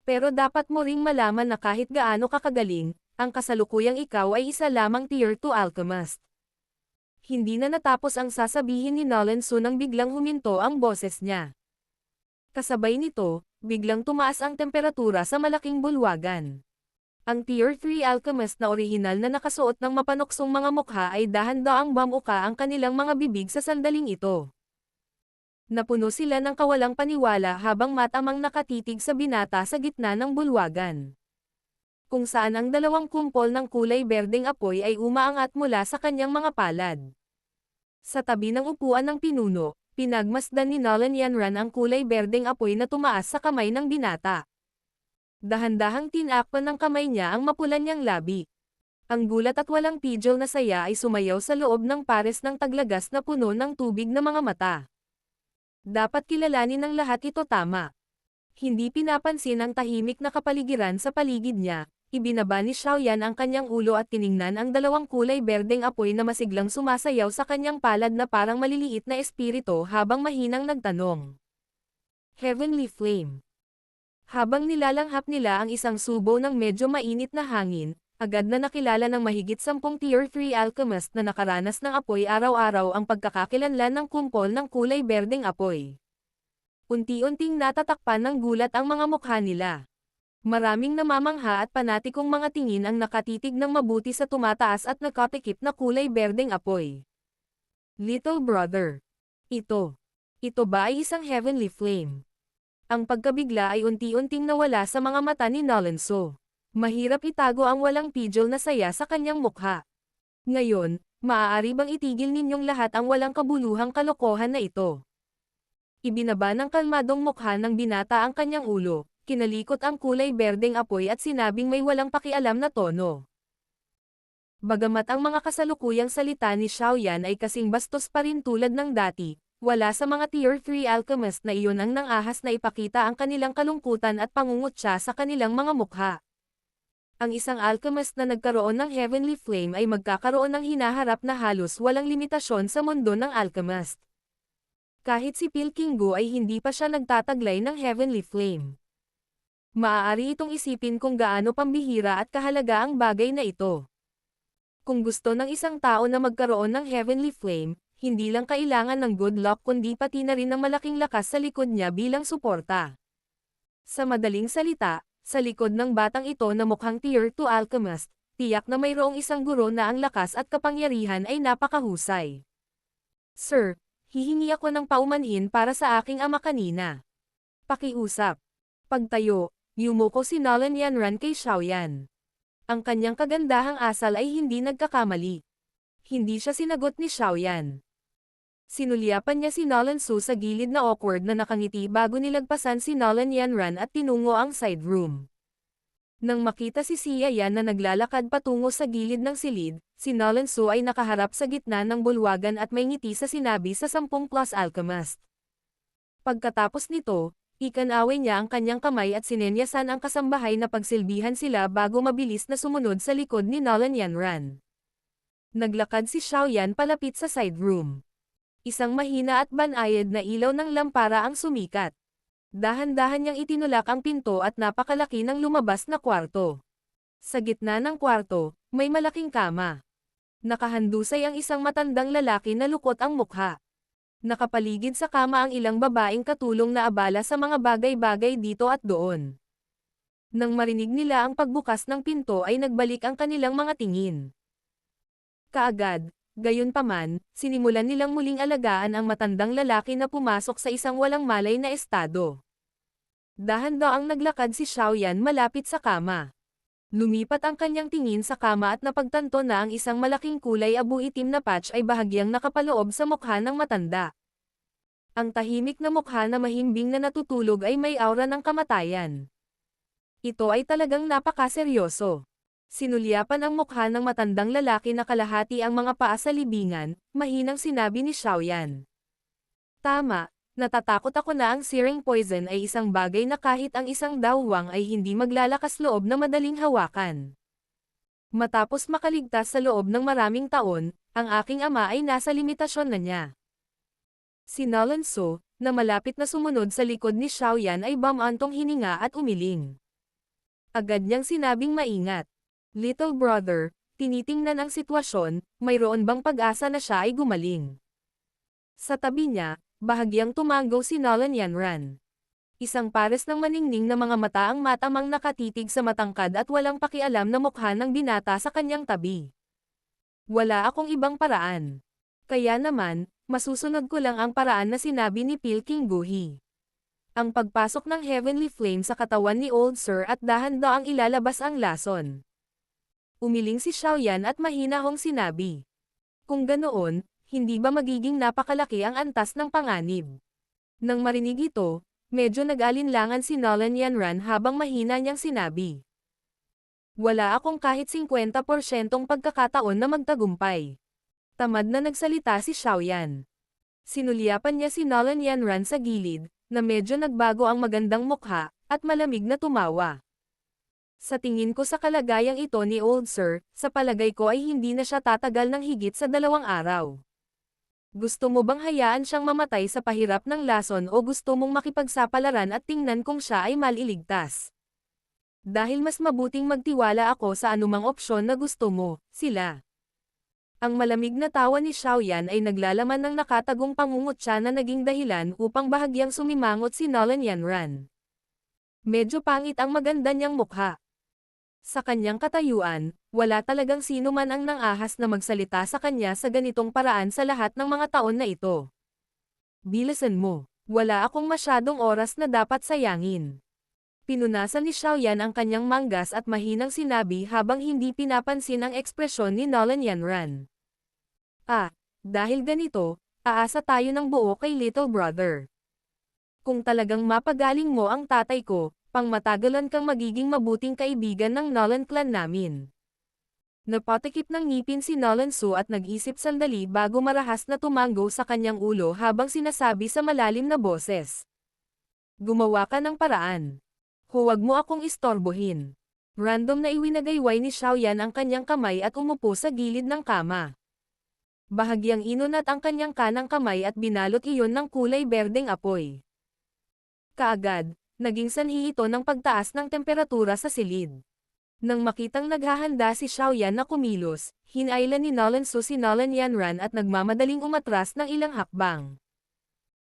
Pero dapat mo ring malaman na kahit gaano kakagaling, ang kasalukuyang ikaw ay isa lamang Tier 2 alchemist. Hindi na natapos ang sasabihin ni Nolanso nang biglang huminto ang boses niya. Kasabay nito, biglang tumaas ang temperatura sa malaking bulwagan. Ang Tier 3 alchemist na orihinal na nakasuot ng mapanuksong mga mukha ay dahan-daang bamuka ang kanilang mga bibig sa sandaling ito. Napuno sila ng kawalang paniwala habang matamang nakatitig sa binata sa gitna ng bulwagan. Kung saan ang dalawang kumpol ng kulay berdeng apoy ay umaangat mula sa kanyang mga palad. Sa tabi ng upuan ng pinuno, pinagmasdan ni Nolan Yanran ang kulay berdeng apoy na tumaas sa kamay ng binata. Dahan-dahang tinakpan ng kamay niya ang mapulan niyang labi. Ang gulat at walang pidgel na saya ay sumayaw sa loob ng pares ng taglagas na puno ng tubig na mga mata. Dapat kilalanin ng lahat ito tama. Hindi pinapansin ang tahimik na kapaligiran sa paligid niya, ibinaba ni Xiaoyan ang kanyang ulo at tiningnan ang dalawang kulay berdeng apoy na masiglang sumasayaw sa kanyang palad na parang maliliit na espirito habang mahinang nagtanong. Heavenly Flame. Habang nilalanghap nila ang isang subo ng medyo mainit na hangin, agad na nakilala ng mahigit 10 Tier 3 alchemist na nakaranas ng apoy araw-araw ang pagkakakilanlan ng kumpol ng kulay berdeng apoy. Unti-unting natatakpan ng gulat ang mga mukha nila. Maraming namamangha at panatikong mga tingin ang nakatitig ng mabuti sa tumataas at nakatikip na kulay berdeng apoy. Little brother. Ito ba ay isang heavenly flame? Ang pagkabigla ay unti-unting nawala sa mga mata ni Nolanso. Mahirap itago ang walang pidgel na saya sa kanyang mukha. Ngayon, maaari bang itigil ninyong lahat ang walang kabuluhang kalokohan na ito? Ibinaba ng kalmadong mukha ng binata ang kanyang ulo, kinalikot ang kulay berdeng apoy at sinabing may walang pakialam na tono. Bagamat ang mga kasalukuyang salita ni Xiaoyan ay kasing bastos pa rin tulad ng dati, wala sa mga Tier 3 alchemist na iyon ang nangahas na ipakita ang kanilang kalungkutan at pangungutya sa kanilang mga mukha. Ang isang alchemist na nagkaroon ng heavenly flame ay magkakaroon ng hinaharap na halos walang limitasyon sa mundo ng alchemist. Kahit si Pilkinggo ay hindi pa siya nagtataglay ng heavenly flame. Maaari itong isipin kung gaano pambihira at kahalaga ang bagay na ito. Kung gusto ng isang tao na magkaroon ng heavenly flame, hindi lang kailangan ng good luck kundi pati na rin ng malaking lakas sa likod niya bilang suporta. Sa madaling salita, sa likod ng batang ito na mukhang Tier 2 alchemist, tiyak na mayroong isang guro na ang lakas at kapangyarihan ay napakahusay. Sir, hihingi ako ng paumanhin para sa aking ama kanina. Pakiusap. Pagtayo, yumuko si Nolan Yanran kay Xiaoyan. Ang kanyang kagandahang asal ay hindi nagkakamali. Hindi siya sinagot ni Xiaoyan. Sinulyapan niya si Nolan Su sa gilid na awkward na nakangiti bago nilagpasan si Nolan Yanran at tinungo ang side room. Nang makita si Xia Yan na naglalakad patungo sa gilid ng silid, si Nolan Su ay nakaharap sa gitna ng bulwagan at may ngiti sa sinabi sa 10 plus alchemist. Pagkatapos nito, ikanaway niya ang kanyang kamay at sinenyasan ang kasambahay na pagsilbihan sila bago mabilis na sumunod sa likod ni Nolan Yanran. Naglakad si Xiao Yan palapit sa side room. Isang mahina at banayad na ilaw ng lampara ang sumikat. Dahan-dahan niyang itinulak ang pinto at napakalaki ng lumabas na kwarto. Sa gitna ng kwarto, may malaking kama. Nakahandusay ang isang matandang lalaki na lukot ang mukha. Nakapaligid sa kama ang ilang babaeng katulong na abala sa mga bagay-bagay dito at doon. Nang marinig nila ang pagbukas ng pinto ay nagbalik ang kanilang mga tingin. Kaagad, gayunpaman, sinimulan nilang muling alagaan ang matandang lalaki na pumasok sa isang walang malay na estado. Dahan-daang naglakad si Xiao Yan malapit sa kama. Lumipat ang kanyang tingin sa kama at napagtanto na ang isang malaking kulay abu-itim na patch ay bahagyang nakapaloob sa mukha ng matanda. Ang tahimik na mukha na mahimbing na natutulog ay may aura ng kamatayan. Ito ay talagang napakaseryoso. Sinulyapan ang mukha ng matandang lalaki na kalahati ang mga paa sa libingan, mahinang sinabi ni Xiao Yan. Tama. Natatakot ako na ang searing poison ay isang bagay na kahit ang isang dawwang ay hindi maglalakas loob na madaling hawakan. Matapos makaligtas sa loob ng maraming taon, ang aking ama ay nasa limitasyon na niya. Si Nolan Su, na malapit na sumunod sa likod ni Xiao Yan ay bumantong hininga at umiling. Agad niyang sinabing maingat. Little brother, tinitingnan ang sitwasyon, mayroon bang pag-asa na siya ay gumaling? Sa tabi niya, bahagyang tumanggaw si Nolan Yanran. Isang pares ng maningning na mga mata ang matamang nakatitig sa matangkad at walang pakialam na mukha ng binata sa kanyang tabi. Wala akong ibang paraan. Kaya naman, masusunod ko lang ang paraan na sinabi ni Pilking Guhi. Ang pagpasok ng Heavenly Flame sa katawan ni Old Sir at dahan-daang ilalabas ang lason. Umiling si Xiao Yan at mahinahong sinabi. Kung ganoon, hindi ba magiging napakalaki ang antas ng panganib? Nang marinig ito, medyo nag-alinlangan si Nolan Yanran habang mahina niyang sinabi. Wala akong kahit 50% pagkakataon na magtagumpay. Tamad na nagsalita si Xiao Yan. Sinulyapan niya si Nolan Yanran sa gilid, na medyo nagbago ang magandang mukha, at malamig na tumawa. Sa tingin ko sa kalagayang ito ni Old Sir, sa palagay ko ay hindi na siya tatagal ng higit sa 2 araw. Gusto mo bang hayaan siyang mamatay sa pahirap ng lason o gusto mong makipagsapalaran at tingnan kung siya ay maliligtas? Dahil mas mabuting magtiwala ako sa anumang opsyon na gusto mo, sila. Ang malamig na tawa ni Xiao Yan ay naglalaman ng nakatagong pangungutya na naging dahilan upang bahagyang sumimangot si Nolan Yanran. Medyo pangit ang maganda niyang mukha. Sa kanyang katayuan, wala talagang sino man ang nang-ahas na magsalita sa kanya sa ganitong paraan sa lahat ng mga taon na ito. Bilisan mo, wala akong masyadong oras na dapat sayangin. Pinunasan ni Xiao Yan ang kanyang manggas at mahinang sinabi habang hindi pinapansin ang ekspresyon ni Nolan Yanran. Dahil ganito, aasa tayo ng buo kay little brother. Kung talagang mapagaling mo ang tatay ko, pangmatagalan kang magiging mabuting kaibigan ng Nolan clan namin. Napatikip ng ngipin si Nolan Su at nag-isip sandali bago marahas na tumanggo sa kanyang ulo habang sinasabi sa malalim na boses. Gumawa ka ng paraan. Huwag mo akong istorbohin. Random na iwinagayway ni Xiao Yan ang kanyang kamay at umupo sa gilid ng kama. Bahagyang inunat ang kanyang kanang kamay at binalot iyon ng kulay berdeng apoy. Kaagad, naging sanhi ito ng pagtaas ng temperatura sa silid. Nang makitang naghahanda si Xiao Yan na kumilos, hinailan ni Nolan Su si Nolan Yanran at nagmamadaling umatras ng ilang hakbang.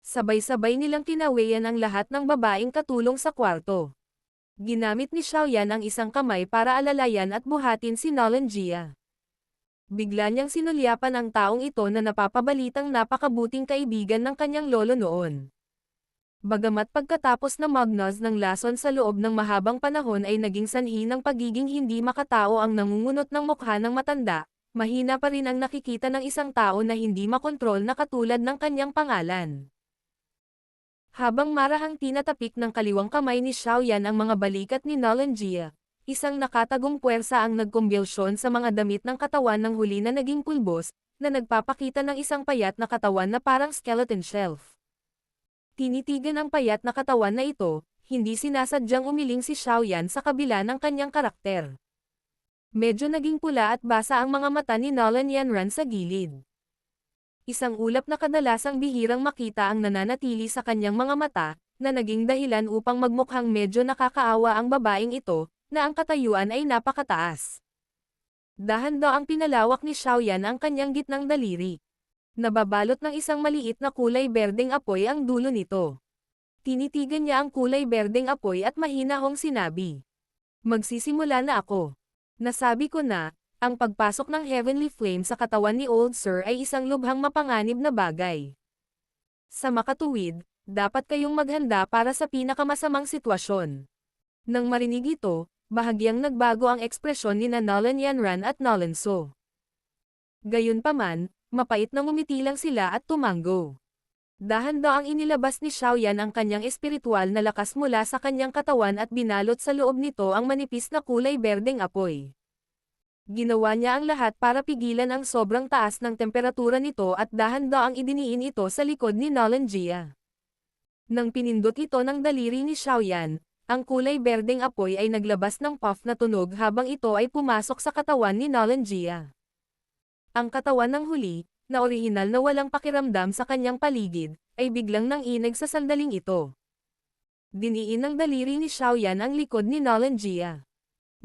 Sabay-sabay nilang tinawayan ang lahat ng babaeng katulong sa kwarto. Ginamit ni Xiao Yan ang isang kamay para alalayan at buhatin si Nolan Jia. Bigla niyang sinulyapan ang taong ito na napapabalitang napakabuting kaibigan ng kanyang lolo noon. Bagamat pagkatapos na magnos ng lason sa loob ng mahabang panahon ay naging sanhi ng pagiging hindi makatao ang nangungunot ng mukha ng matanda, mahina pa rin ang nakikita ng isang tao na hindi makontrol na katulad ng kanyang pangalan. Habang marahang tinatapik ng kaliwang kamay ni Xiao Yan ang mga balikat ni Nolan Jia, Isang nakatagong puwersa ang nagkumbulsyon sa mga damit ng katawan ng huli na naging pulbos, na nagpapakita ng isang payat na katawan na parang skeleton shelf. Tinitigan ang payat na katawan na ito, hindi sinasadyang umiling si Xiaoyan sa kabila ng kanyang karakter. Medyo naging pula at basa ang mga mata ni Nolan Yanran sa gilid. Isang ulap na kadalasang bihirang makita ang nananatili sa kanyang mga mata, na naging dahilan upang magmukhang medyo nakakaawa ang babaeng ito, na ang katayuan ay napakataas. Dahan-dahan ang pinalawak ni Xiaoyan ang kanyang gitnang daliri. Nababalot ng isang maliit na kulay berdeng apoy ang dulo nito. Tinitigan niya ang kulay berdeng apoy at mahinahong sinabi. Magsisimula na ako. Nasabi ko na, ang pagpasok ng Heavenly Flame sa katawan ni Old Sir ay isang lubhang mapanganib na bagay. Sa makatuwid, dapat kayong maghanda para sa pinakamasamang sitwasyon. Nang marinig ito, bahagyang nagbago ang ekspresyon ni Nolan Yanran at Nolan So. Gayunpaman, mapait na ngumiti lang sila at tumango. Dahan-daang inilabas ni Xiaoyan ang kanyang espiritual na lakas mula sa kanyang katawan at binalot sa loob nito ang manipis na kulay berdeng apoy. Ginawa niya ang lahat para pigilan ang sobrang taas ng temperatura nito at dahan-daang idiniin ito sa likod ni Nolan Jia. Nang pinindot ito ng daliri ni Xiaoyan, ang kulay berdeng apoy ay naglabas ng puff na tunog habang ito ay pumasok sa katawan ni Nolan Jia. Ang katawan ng huli, na orihinal na walang pakiramdam sa kanyang paligid, ay biglang nanginig sa sandaling ito. Diniin ng daliri ni Xiaoyan ang likod ni Nolan Jia.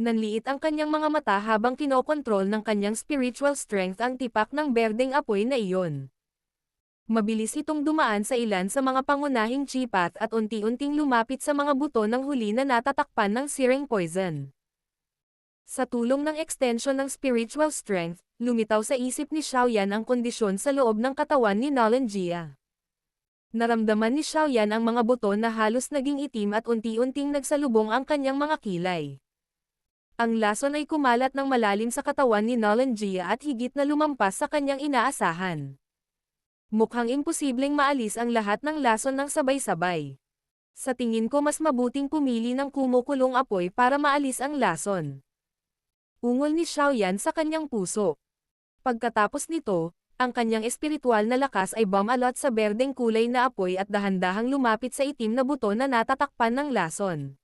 Nanliit ang kanyang mga mata habang kinokontrol ng kanyang spiritual strength ang tipak ng berdeng apoy na iyon. Mabilis itong dumaan sa ilan sa mga pangunahing chi path at unti-unting lumapit sa mga buto ng huli na natatakpan ng searing poison. Sa tulong ng extension ng spiritual strength, lumitaw sa isip ni Xiaoyan ang kondisyon sa loob ng katawan ni Nolan Jia. Naramdaman ni Xiaoyan ang mga buto na halos naging itim at unti-unting nagsalubong ang kanyang mga kilay. Ang lason ay kumalat ng malalim sa katawan ni Nolan Jia at higit na lumampas sa kanyang inaasahan. Mukhang imposibleng maalis ang lahat ng lason ng sabay-sabay. Sa tingin ko mas mabuting pumili ng kumukulong apoy para maalis ang lason. Ungol ni Xiaoyan sa kanyang puso. Pagkatapos nito, ang kanyang espiritual na lakas ay bumalot sa berdeng kulay na apoy at dahan-dahang lumapit sa itim na buto na natatakpan ng lason.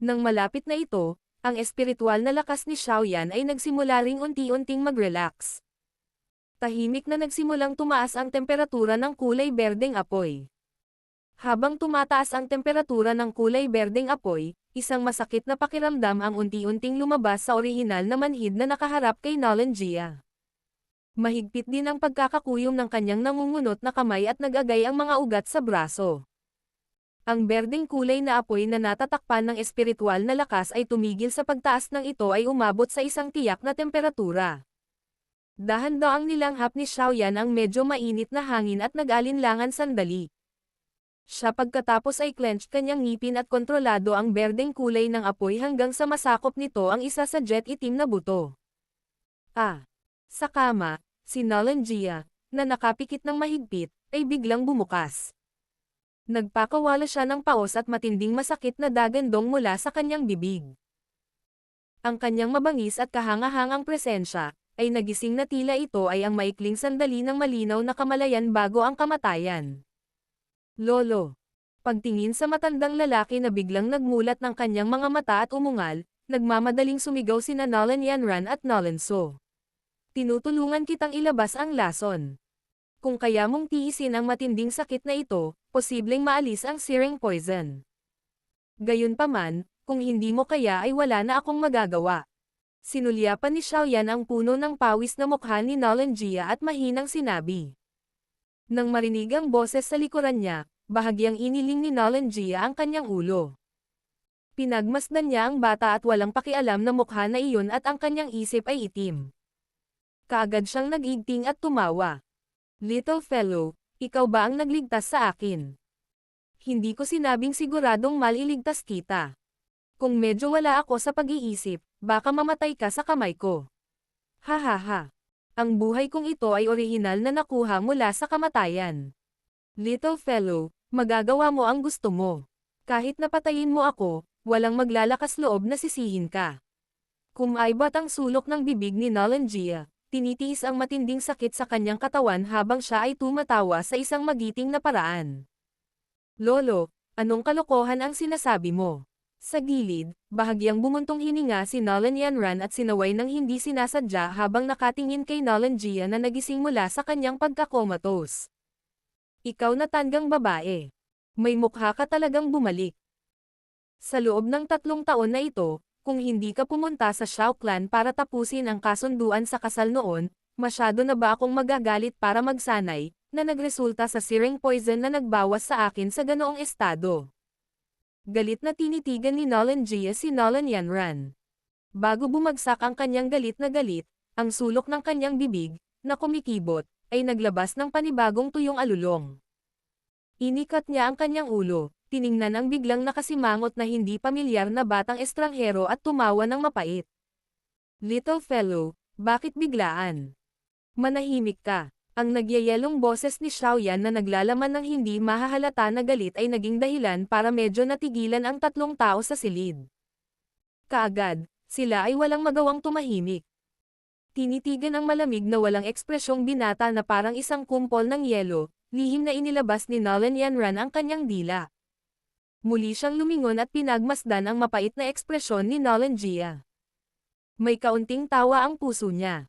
Nang malapit na ito, ang espiritual na lakas ni Xiaoyan ay nagsimula ring unti-unting mag-relax. Tahimik na nagsimulang tumaas ang temperatura ng kulay berdeng apoy. Habang tumataas ang temperatura ng kulay berdeng apoy, isang masakit na pakiramdam ang unti-unting lumabas sa orihinal na manhid na nakaharap kay Nolan Jia. Mahigpit din ang pagkakakuyom ng kanyang nangungunot na kamay at nag-agay ang mga ugat sa braso. Ang berdeng kulay na apoy na natatakpan ng espiritual na lakas ay tumigil sa pagtaas ng ito ay umabot sa isang tiyak na temperatura. Dahan-daang nilanghap ni Xiaoyan ang medyo mainit na hangin at nag-alinlangan sandali. Siya pagkatapos ay clenched kanyang ngipin at kontrolado ang berdeng kulay ng apoy hanggang sa masakop nito ang isa sa jet itim na buto. Sa kama, si Nolan Jia, na nakapikit ng mahigpit, ay biglang bumukas. Nagpakawala siya ng paos at matinding masakit na dagandong mula sa kanyang bibig. Ang kanyang mabangis at kahangahangang presensya, ay nagising na tila ito ay ang maikling sandali ng malinaw na kamalayan bago ang kamatayan. Lolo. Pagtingin sa matandang lalaki na biglang nagmulat ng kanyang mga mata at umungal, nagmamadaling sumigaw sina Nolan Yanran at Nolan So. Tinutulungan kitang ilabas ang lason. Kung kaya mong tiisin ang matinding sakit na ito, posibleng maalis ang searing poison. Gayunpaman, kung hindi mo kaya ay wala na akong magagawa. Sinulyapan ni Xiaoyan ang puno ng pawis na mukha ni Nolan Jia at mahinang sinabi. Nang marinig ang boses sa likuran niya, bahagyang iniling ni Nolan Jia ang kanyang ulo. Pinagmasdan niya ang bata at walang pakialam na mukha na iyon at ang kanyang isip ay itim. Kaagad siyang nag-igting at tumawa. Little fellow, ikaw ba ang nagligtas sa akin? Hindi ko sinabing siguradong maliligtas kita. Kung medyo wala ako sa pag-iisip, baka mamatay ka sa kamay ko. Ha. Ang buhay kong ito ay orihinal na nakuha mula sa kamatayan. Little fellow, magagawa mo ang gusto mo. Kahit napatayin mo ako, walang maglalakas loob na sisihin ka. Kumaibat ang sulok ng bibig ni Nalanjia, tinitiis ang matinding sakit sa kanyang katawan habang siya ay tumatawa sa isang magiting na paraan. Lolo, anong kalokohan ang sinasabi mo? Sa gilid, bahagyang bumuntong hininga si Nolan Yanran at sinaway ng hindi sinasadya habang nakatingin kay Nalanjia na nagising mula sa kanyang pagkakomatos. Ikaw na tandang babae. May mukha ka talagang bumalik. Sa loob ng 3 taon na ito, kung hindi ka pumunta sa Shao Clan para tapusin ang kasunduan sa kasal noon, masyado na ba akong magagalit para magsanay, na nagresulta sa searing poison na nagbawas sa akin sa ganoong estado? Galit na tinitigan ni Nalanjia si Nolan Yanran. Bago bumagsak ang kanyang galit na galit, ang sulok ng kanyang bibig, na kumikibot, ay naglabas ng panibagong tuyong alulong. Inikat niya ang kanyang ulo, tiningnan ang biglang nakasimangot na hindi pamilyar na batang estranghero at tumawa ng mapait. Little fellow, bakit biglaan? Manahimik ka. Ang nagyayelong boses ni Xiaoyan na naglalaman ng hindi mahahalata na galit ay naging dahilan para medyo natigilan ang 3 tao sa silid. Kaagad, sila ay walang magawang tumahimik. Tinitigan ang malamig na walang ekspresyong binata na parang isang kumpol ng yelo, lihim na inilabas ni Nolan Yanran ang kanyang dila. Muli siyang lumingon at pinagmasdan ang mapait na ekspresyon ni Nalanjia. May kaunting tawa ang puso niya.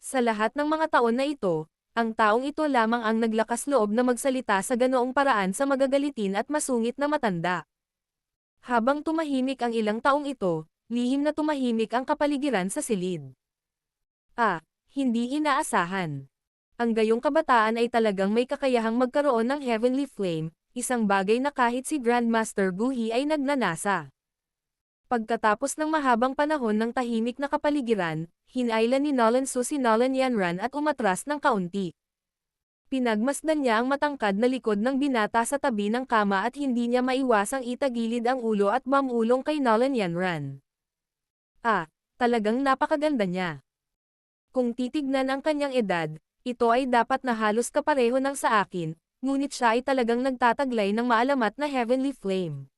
Sa lahat ng mga taon na ito, ang taong ito lamang ang naglakas loob na magsalita sa ganoong paraan sa magagalitin at masungit na matanda. Habang tumahimik ang ilang taong ito, lihim na tumahimik ang kapaligiran sa silid. Hindi inaasahan. Ang gayong kabataan ay talagang may kakayahang magkaroon ng heavenly flame, isang bagay na kahit si Grandmaster Guhi ay nagnanasa. Pagkatapos ng mahabang panahon ng tahimik na kapaligiran, hinailan ni Nolan Su si Nolan Yanran at umatras ng kaunti. Pinagmasdan niya ang matangkad na likod ng binata sa tabi ng kama at hindi niya maiwasang itagilid ang ulo at mamulong kay Nolan Yanran. Talagang napakaganda niya. Kung titignan ang kanyang edad, ito ay dapat na halos kapareho ng sa akin, ngunit siya ay talagang nagtataglay ng maalamat na heavenly flame.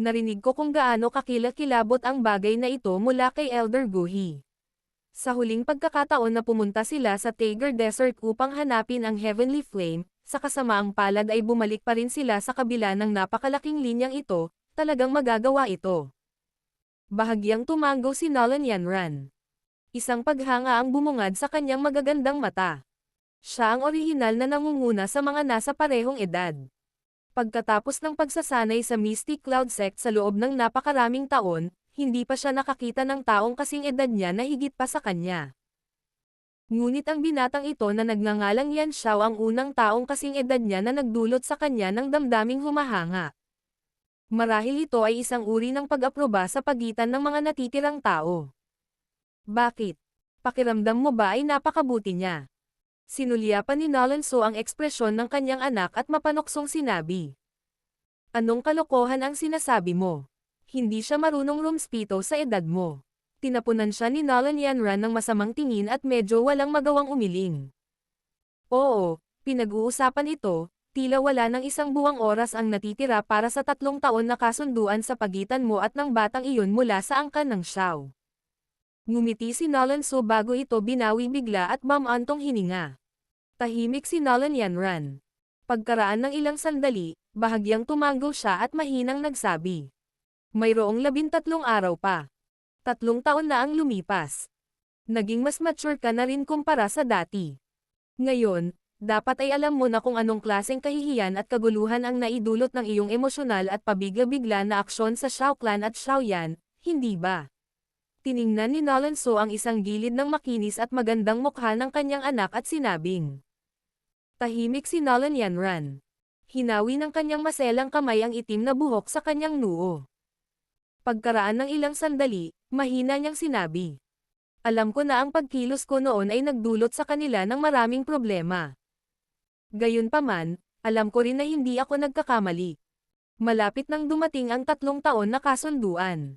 Narinig ko kung gaano kakilakilabot ang bagay na ito mula kay Elder Guhi. Sa huling pagkakataon na pumunta sila sa Tiger Desert upang hanapin ang Heavenly Flame, sa kasamaang palad ay bumalik pa rin sila sa kabila ng napakalaking linyang ito, talagang magagawa ito. Bahagyang tumango si Nolan Yanran. Isang paghanga ang bumungad sa kanyang magagandang mata. Siya ang orihinal na nangunguna sa mga nasa parehong edad. Pagkatapos ng pagsasanay sa Mystic Cloud Sect sa loob ng napakaraming taon, hindi pa siya nakakita ng taong kasing edad niya na higit pa sa kanya. Ngunit ang binatang ito na nagngangalang Yan Xiao ang unang taong kasing edad niya na nagdulot sa kanya ng damdaming humahanga. Marahil ito ay isang uri ng pag-aproba sa pagitan ng mga natitirang tao. Bakit? Pakiramdam mo ba ay napakabuti niya? Sinulyapan ni Nolan Su ang ekspresyon ng kanyang anak at mapanoksong sinabi. Anong kalokohan ang sinasabi mo? Hindi siya marunong rumspito sa edad mo. Tinapunan siya ni Nolan Yanran ng masamang tingin at medyo walang magawang umiling. Oo, pinag-uusapan ito, tila wala ng 1 buwang oras ang natitira para sa 3 taon na kasunduan sa pagitan mo at ng batang iyon mula sa angkan ng Xiao. Ngumiti si Nolan Su bago ito binawi bigla at mamantong hininga. Tahimik si Nolan Yanran. Pagkaraan ng ilang sandali, bahagyang tumango siya at mahinang nagsabi. Mayroong 13 araw pa. 3 taon na ang lumipas. Naging mas mature ka na rin kumpara sa dati. Ngayon, dapat ay alam mo na kung anong klaseng kahihiyan at kaguluhan ang naidulot ng iyong emosyonal at pabigla-bigla na aksyon sa Shao Clan at Xiaoyan, hindi ba? Tiningnan ni Nolan Su ang isang gilid ng makinis at magandang mukha ng kanyang anak at sinabing. Tahimik si Nolan Yanran. Hinawi ng kanyang maselang kamay ang itim na buhok sa kanyang noo. Pagkaraan ng ilang sandali, mahina niyang sinabi. Alam ko na ang pagkilos ko noon ay nagdulot sa kanila ng maraming problema. Gayunpaman, alam ko rin na hindi ako nagkakamali. Malapit nang dumating ang 3 taon na kasunduan.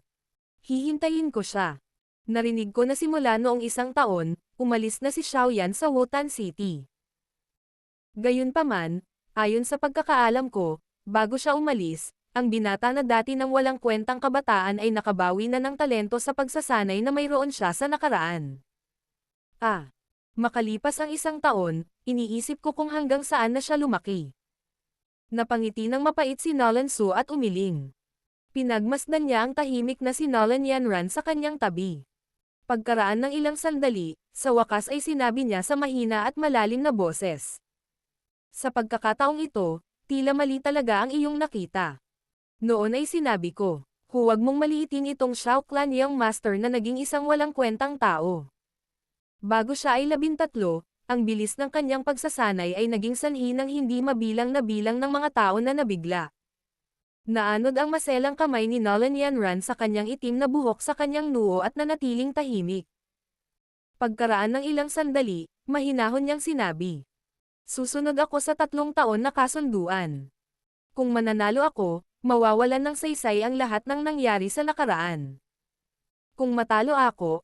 Hihintayin ko siya. Narinig ko na simula noong 1 taon, umalis na si Xiaoyan sa Wotan City. Gayunpaman, ayon sa pagkakaalam ko, bago siya umalis, ang binata na dati ng walang kwentang kabataan ay nakabawi na ng talento sa pagsasanay na mayroon siya sa nakaraan. Makalipas ang 1 taon, iniisip ko kung hanggang saan na siya lumaki. Napangiti ng mapait si Nolan Su at umiling. Pinagmasdan niya ang tahimik na si Nolan Yanran sa kanyang tabi. Pagkaraan ng ilang sandali, sa wakas ay sinabi niya sa mahina at malalim na boses. Sa pagkakataong ito, tila mali talaga ang iyong nakita. Noon ay sinabi ko, huwag mong maliitin itong Shao Clan Young Master na naging isang walang kwentang tao. Bago siya ay 13, ang bilis ng kanyang pagsasanay ay naging sanhi ng hindi mabilang na bilang ng mga tao na nabigla. Naanod ang maselang kamay ni Nolan Yanran sa kanyang itim na buhok sa kanyang noo at nanatiling tahimik. Pagkaraan ng ilang sandali, mahinahon niyang sinabi. Susunod ako sa 3 taon na kasunduan. Kung mananalo ako, mawawalan ng saysay ang lahat ng nangyari sa nakaraan. Kung matalo ako,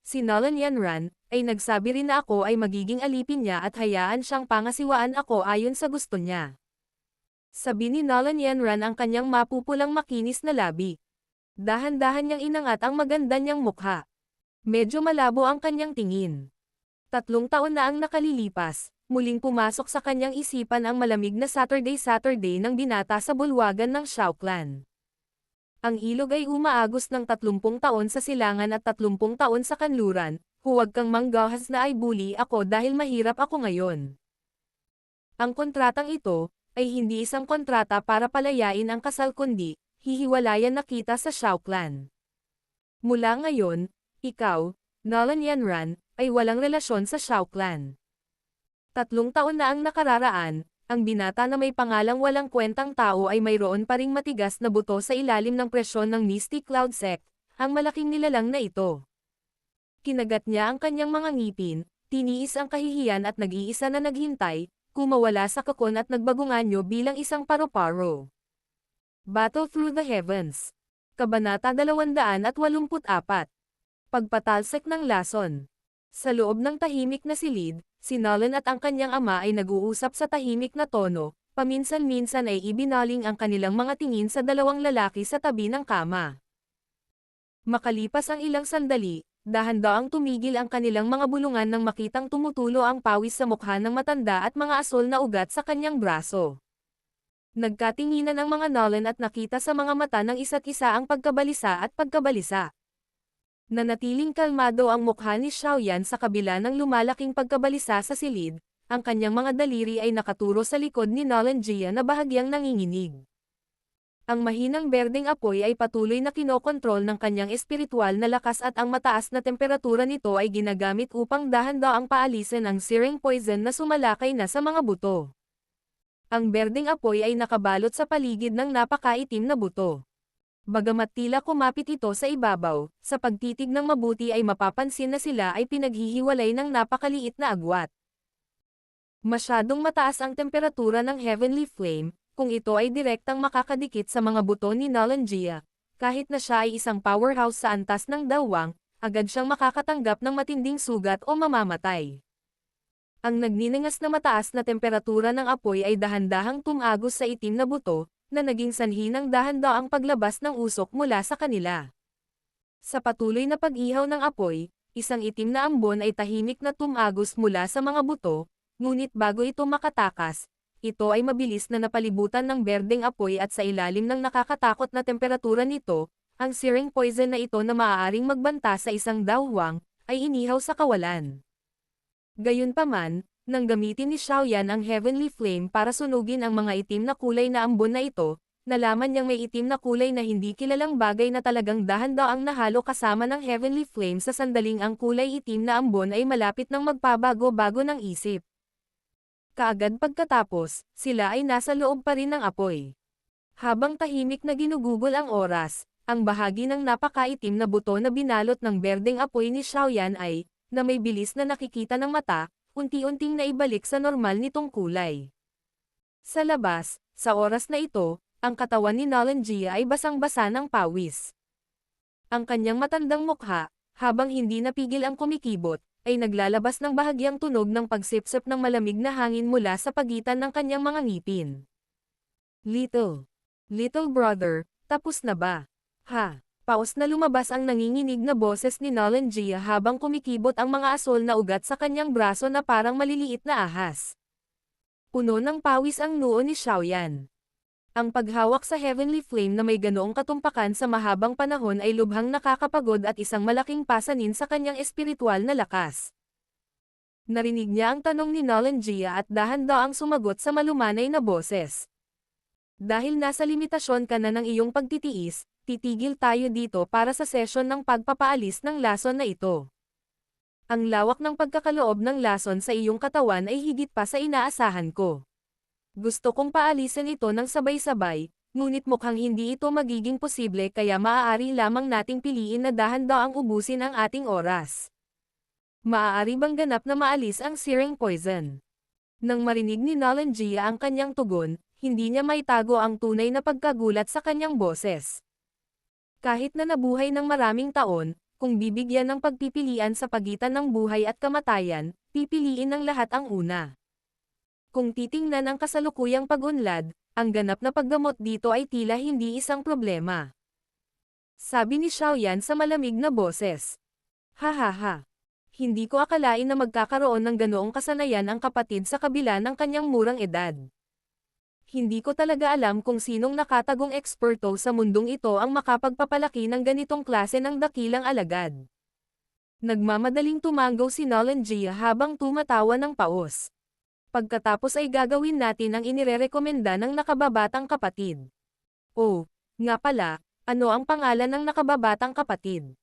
si Nolan Yanran, ay nagsabi rin na ako ay magiging alipin niya at hayaan siyang pangasiwaan ako ayon sa gusto niya. Sabi ni Nolan Yanran ang kanyang mapupulang makinis na labi. Dahan-dahan niyang inangat ang maganda niyang mukha. Medyo malabo ang kanyang tingin. 3 taon na ang nakalilipas, muling pumasok sa kanyang isipan ang malamig na Saturday ng binata sa bulwagan ng Shao Clan. Ang ilog ay umaagos ng 30 taon sa silangan at 30 taon sa kanluran, huwag kang manggahas na ay bully ako dahil mahirap ako ngayon. Ang kontratang ito, ay hindi isang kontrata para palayain ang kasal kundi, hihiwalayan na kita sa Shao Clan. Mula ngayon, ikaw, Nolan Yanran, ay walang relasyon sa Shao Clan. 3 taon na ang nakararaan, ang binata na may pangalang walang kwentang tao ay mayroon pa ring matigas na buto sa ilalim ng presyon ng Misty Cloud Sect, ang malaking nilalang na ito. Kinagat niya ang kanyang mga ngipin, tiniis ang kahihiyan at nag-iisa na naghintay, kumawala sa kakon at nagbagunganyo bilang isang paro-paro. Battle Through the Heavens. Kabanata 284. Pagpatalsik ng lason. Sa loob ng tahimik na silid, si Nolan at ang kanyang ama ay nag-uusap sa tahimik na tono, paminsan-minsan ay ibinaling ang kanilang mga tingin sa 2 lalaki sa tabi ng kama. Makalipas ang ilang sandali, dahan-daang tumigil ang kanilang mga bulungan nang makitang tumutulo ang pawis sa mukha ng matanda at mga asol na ugat sa kanyang braso. Nagkatinginan ang mga Nolan at nakita sa mga mata ng isa't isa ang pagkabalisa at pagkabalisa. Nanatiling kalmado ang mukha ni Xiaoyan sa kabila ng lumalaking pagkabalisa sa silid, ang kanyang mga daliri ay nakaturo sa likod ni Nolan Jia na bahagyang nanginginig. Ang mahinang berdeng apoy ay patuloy na kinokontrol ng kanyang espiritual na lakas at ang mataas na temperatura nito ay ginagamit upang dahan-daang paalisin ang searing poison na sumalakay na sa mga buto. Ang berdeng apoy ay nakabalot sa paligid ng napakaitim na buto. Bagamat tila kumapit ito sa ibabaw, sa pagtitig ng mabuti ay mapapansin na sila ay pinaghihiwalay ng napakaliit na agwat. Masyadong mataas ang temperatura ng Heavenly Flame, kung ito ay direktang makakadikit sa mga buto ni Nolan Jia. Kahit na siya ay isang powerhouse sa antas ng dalawang, agad siyang makakatanggap ng matinding sugat o mamamatay. Ang nagniningas na mataas na temperatura ng apoy ay dahan-dahang tumagos sa itim na buto, na naging sanhi ng dahan-daang paglabas ng usok mula sa kanila. Sa patuloy na pag-ihaw ng apoy, isang itim na ambon ay tahimik na tumagos mula sa mga buto, ngunit bago ito makatakas, ito ay mabilis na napalibutan ng berdeng apoy at sa ilalim ng nakakatakot na temperatura nito, ang searing poison na ito na maaaring magbanta sa isang dawwang, ay inihaw sa kawalan. Gayunpaman, nang gamitin ni Xiaoyan ang Heavenly Flame para sunugin ang mga itim na kulay na ambon na ito, nalaman niyang may itim na kulay na hindi kilalang bagay na talagang dahan-daang nahalo kasama ng Heavenly Flame sa sandaling ang kulay itim na ambon ay malapit ng magpabago-bago ng isip. Kaagad pagkatapos, sila ay nasa loob pa rin ng apoy. Habang tahimik na ginugugol ang oras, ang bahagi ng napakaitim na buto na binalot ng berdeng apoy ni Xiaoyan ay, na may bilis na nakikita ng mata, unti-unting naibalik sa normal nitong kulay. Sa labas, sa oras na ito, ang katawan ni Nolan Jia ay basang-basa ng pawis. Ang kanyang matandang mukha, habang hindi napigil ang kumikibot, ay naglalabas ng bahagyang tunog ng pagsipsip ng malamig na hangin mula sa pagitan ng kanyang mga ngipin. Little Little brother, tapos na ba? Ha? Paus na lumabas ang nanginginig na boses ni Nolan Gia habang kumikibot ang mga asol na ugat sa kanyang braso na parang maliliit na ahas. Puno ng pawis ang noo ni Xiaoyan. Ang paghawak sa Heavenly Flame na may ganoong katumpakan sa mahabang panahon ay lubhang nakakapagod at isang malaking pasanin sa kanyang espiritual na lakas. Narinig niya ang tanong ni Nolan Gia at dahan-daang sumagot sa malumanay na boses. Dahil nasa limitasyon ka na ng iyong pagtitiis, titigil tayo dito para sa sesyon ng pagpapaalis ng lason na ito. Ang lawak ng pagkakaloob ng lason sa iyong katawan ay higit pa sa inaasahan ko. Gusto kong paalisin ito ng sabay-sabay, ngunit mukhang hindi ito magiging posible kaya maaari lamang nating piliin na dahan-daang ubusin ang ating oras. Maaari bang ganap na maalis ang searing poison? Nang marinig ni Nolan Gia ang kanyang tugon, hindi niya maitago ang tunay na pagkagulat sa kanyang boses. Kahit na nabuhay ng maraming taon, kung bibigyan ng pagpipilian sa pagitan ng buhay at kamatayan, pipiliin ng lahat ang una. Kung titingnan ang kasalukuyang pag-unlad, ang ganap na paggamot dito ay tila hindi isang problema. Sabi ni Xiaoyan sa malamig na boses. Hahaha. Hindi ko akalain na magkakaroon ng ganoong kasanayan ang kapatid sa kabila ng kanyang murang edad. Hindi ko talaga alam kung sinong nakatagong eksperto sa mundong ito ang makapagpapalaki ng ganitong klase ng dakilang alagad. Nagmamadaling tumanggaw si Nolan Gia habang tumatawa ng paos. Pagkatapos ay gagawin natin ang inirerekomenda ng nakababatang kapatid. Oh, nga pala, ano ang pangalan ng nakababatang kapatid?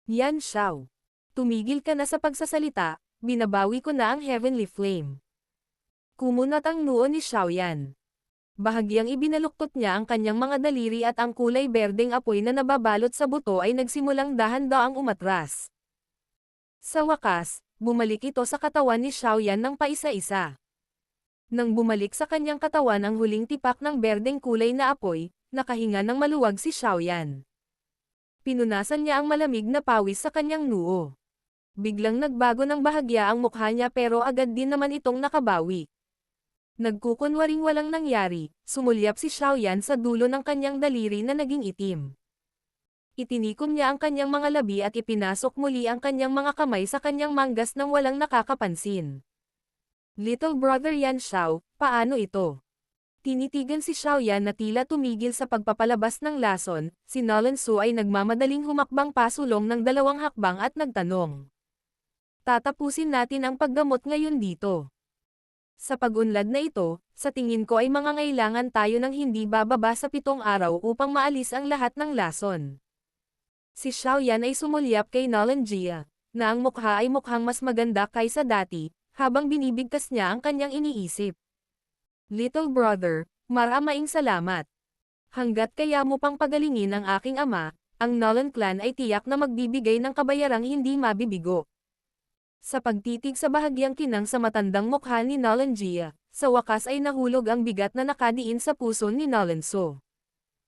Yan Xiao. Tumigil ka na sa pagsasalita, binabawi ko na ang Heavenly Flame. Kumunat ang noo ni Xiaoyan. Bahagyang ibinaluktot niya ang kanyang mga daliri at ang kulay berdeng apoy na nababalot sa buto ay nagsimulang dahan-daang umatras. Sa wakas, bumalik ito sa katawan ni Xiaoyan ng paisa-isa. Nang bumalik sa kanyang katawan ang huling tipak ng berdeng kulay na apoy, nakahinga ng maluwag si Xiaoyan. Pinunasan niya ang malamig na pawis sa kanyang noo. Biglang nagbago ng bahagya ang mukha niya pero agad din naman itong nakabawi. Nagkukunwaring walang nangyari, sumulyap si Xiaoyan sa dulo ng kanyang daliri na naging itim. Itinikom niya ang kanyang mga labi at ipinasok muli ang kanyang mga kamay sa kanyang manggas nang walang nakakapansin. Little brother Yan Xiao, paano ito? Tinitigan si Xiaoyan na tila tumigil sa pagpapalabas ng lason, si Nolan Su ay nagmamadaling humakbang pasulong ng 2 hakbang at nagtanong. Tatapusin natin ang paggamot ngayon dito. Sa pag-unlad na ito, sa tingin ko ay mangangailangan tayo ng hindi bababa sa 7 araw upang maalis ang lahat ng lason. Si Xiaoyan ay sumulyap kay Nolan Gia, na ang mukha ay mukhang mas maganda kaysa dati, habang binibigkas niya ang kanyang iniisip. Little brother, maramaing salamat. Hanggat kaya mo pang pagalingin ang aking ama, ang Nolan clan ay tiyak na magbibigay ng kabayarang hindi mabibigo. Sa pagtitig sa bahagyang kinang sa matandang mukha ni Nolan Gia, sa wakas ay nahulog ang bigat na nakadiin sa puso ni Nolan Su.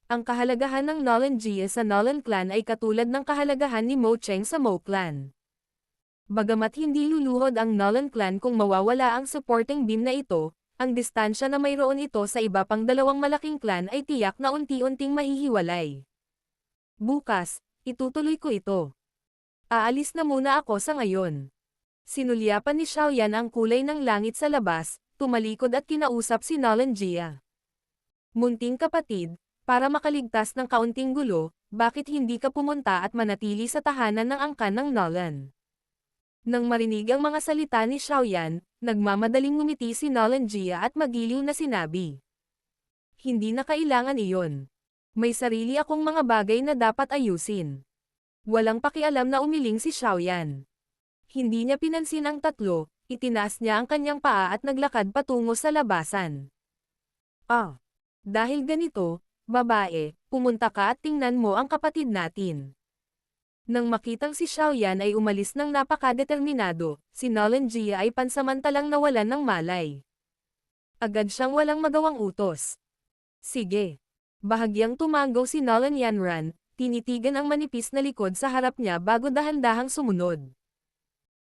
Ang kahalagahan ng Nolan Gia sa Nolan clan ay katulad ng kahalagahan ni Mo Cheng sa Mo clan. Bagamat hindi luluhod ang Nolan clan kung mawawala ang supporting beam na ito, ang distansya na mayroon ito sa iba pang 2 malaking clan ay tiyak na unti-unting mahihiwalay. Bukas, itutuloy ko ito. Aalis na muna ako sa ngayon. Sinulyapan ni Xiaoyan ang kulay ng langit sa labas, tumalikod at kinausap si Nolan Gia. Munting kapatid, para makaligtas ng kaunting gulo, bakit hindi ka pumunta at manatili sa tahanan ng angkan ng Nolan? Nang marinig ang mga salita ni Xiaoyan, nagmamadaling ngumiti si Nolan Gia at magiliw na sinabi. Hindi na kailangan iyon. May sarili akong mga bagay na dapat ayusin. Walang pakialam na umiling si Xiaoyan. Hindi niya pinansin ang tatlo, itinaas niya ang kanyang paa at naglakad patungo sa labasan. Dahil ganito, babae, pumunta ka at tingnan mo ang kapatid natin. Nang makitang si Xiaoyan ay umalis ng napakadeterminado, si Nolan Gia ay pansamantalang nawalan ng malay. Agad siyang walang magawang utos. Sige. Bahagyang tumanggaw si Nolan Yanran, tinitigan ang manipis na likod sa harap niya bago dahan-dahang sumunod.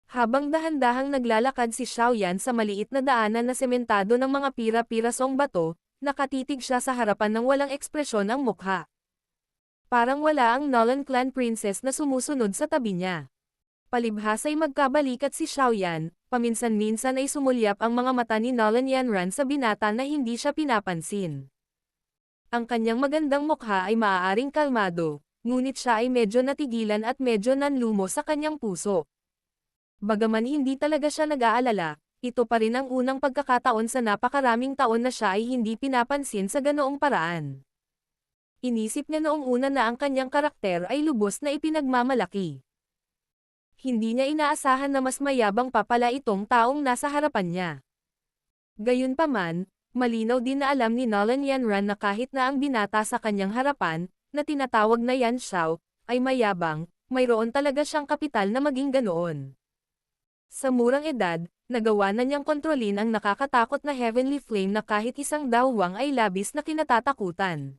Habang dahan-dahang naglalakad si Xiaoyan sa maliit na daanan na sementado ng mga pira-pirasong bato, nakatitig siya sa harapan ng walang ekspresyon ang mukha. Parang wala ang Nolan Clan Princess na sumusunod sa tabi niya. Palibhas ay magkabalikat si Xiaoyan, paminsan-minsan ay sumulyap ang mga mata ni Nolan Yanran sa binata na hindi siya pinapansin. Ang kanyang magandang mukha ay maaaring kalmado, ngunit siya ay medyo natigilan at medyo nanlumo sa kanyang puso. Bagaman hindi talaga siya nag-aalala, ito pa rin ang unang pagkakataon sa napakaraming taon na siya ay hindi pinapansin sa ganoong paraan. Inisip niya noong una na ang kanyang karakter ay lubos na ipinagmamalaki. Hindi niya inaasahan na mas mayabang pa pala itong taong nasa harapan niya. Gayunpaman, malinaw din na alam ni Nolan Yanran na kahit na ang binata sa kanyang harapan, na tinatawag na Yan Xiao, ay mayabang, mayroon talaga siyang kapital na maging ganoon. Sa murang edad, nagawa na niyang kontrolin ang nakakatakot na Heavenly Flame na kahit isang dawwang ay labis na kinatatakutan.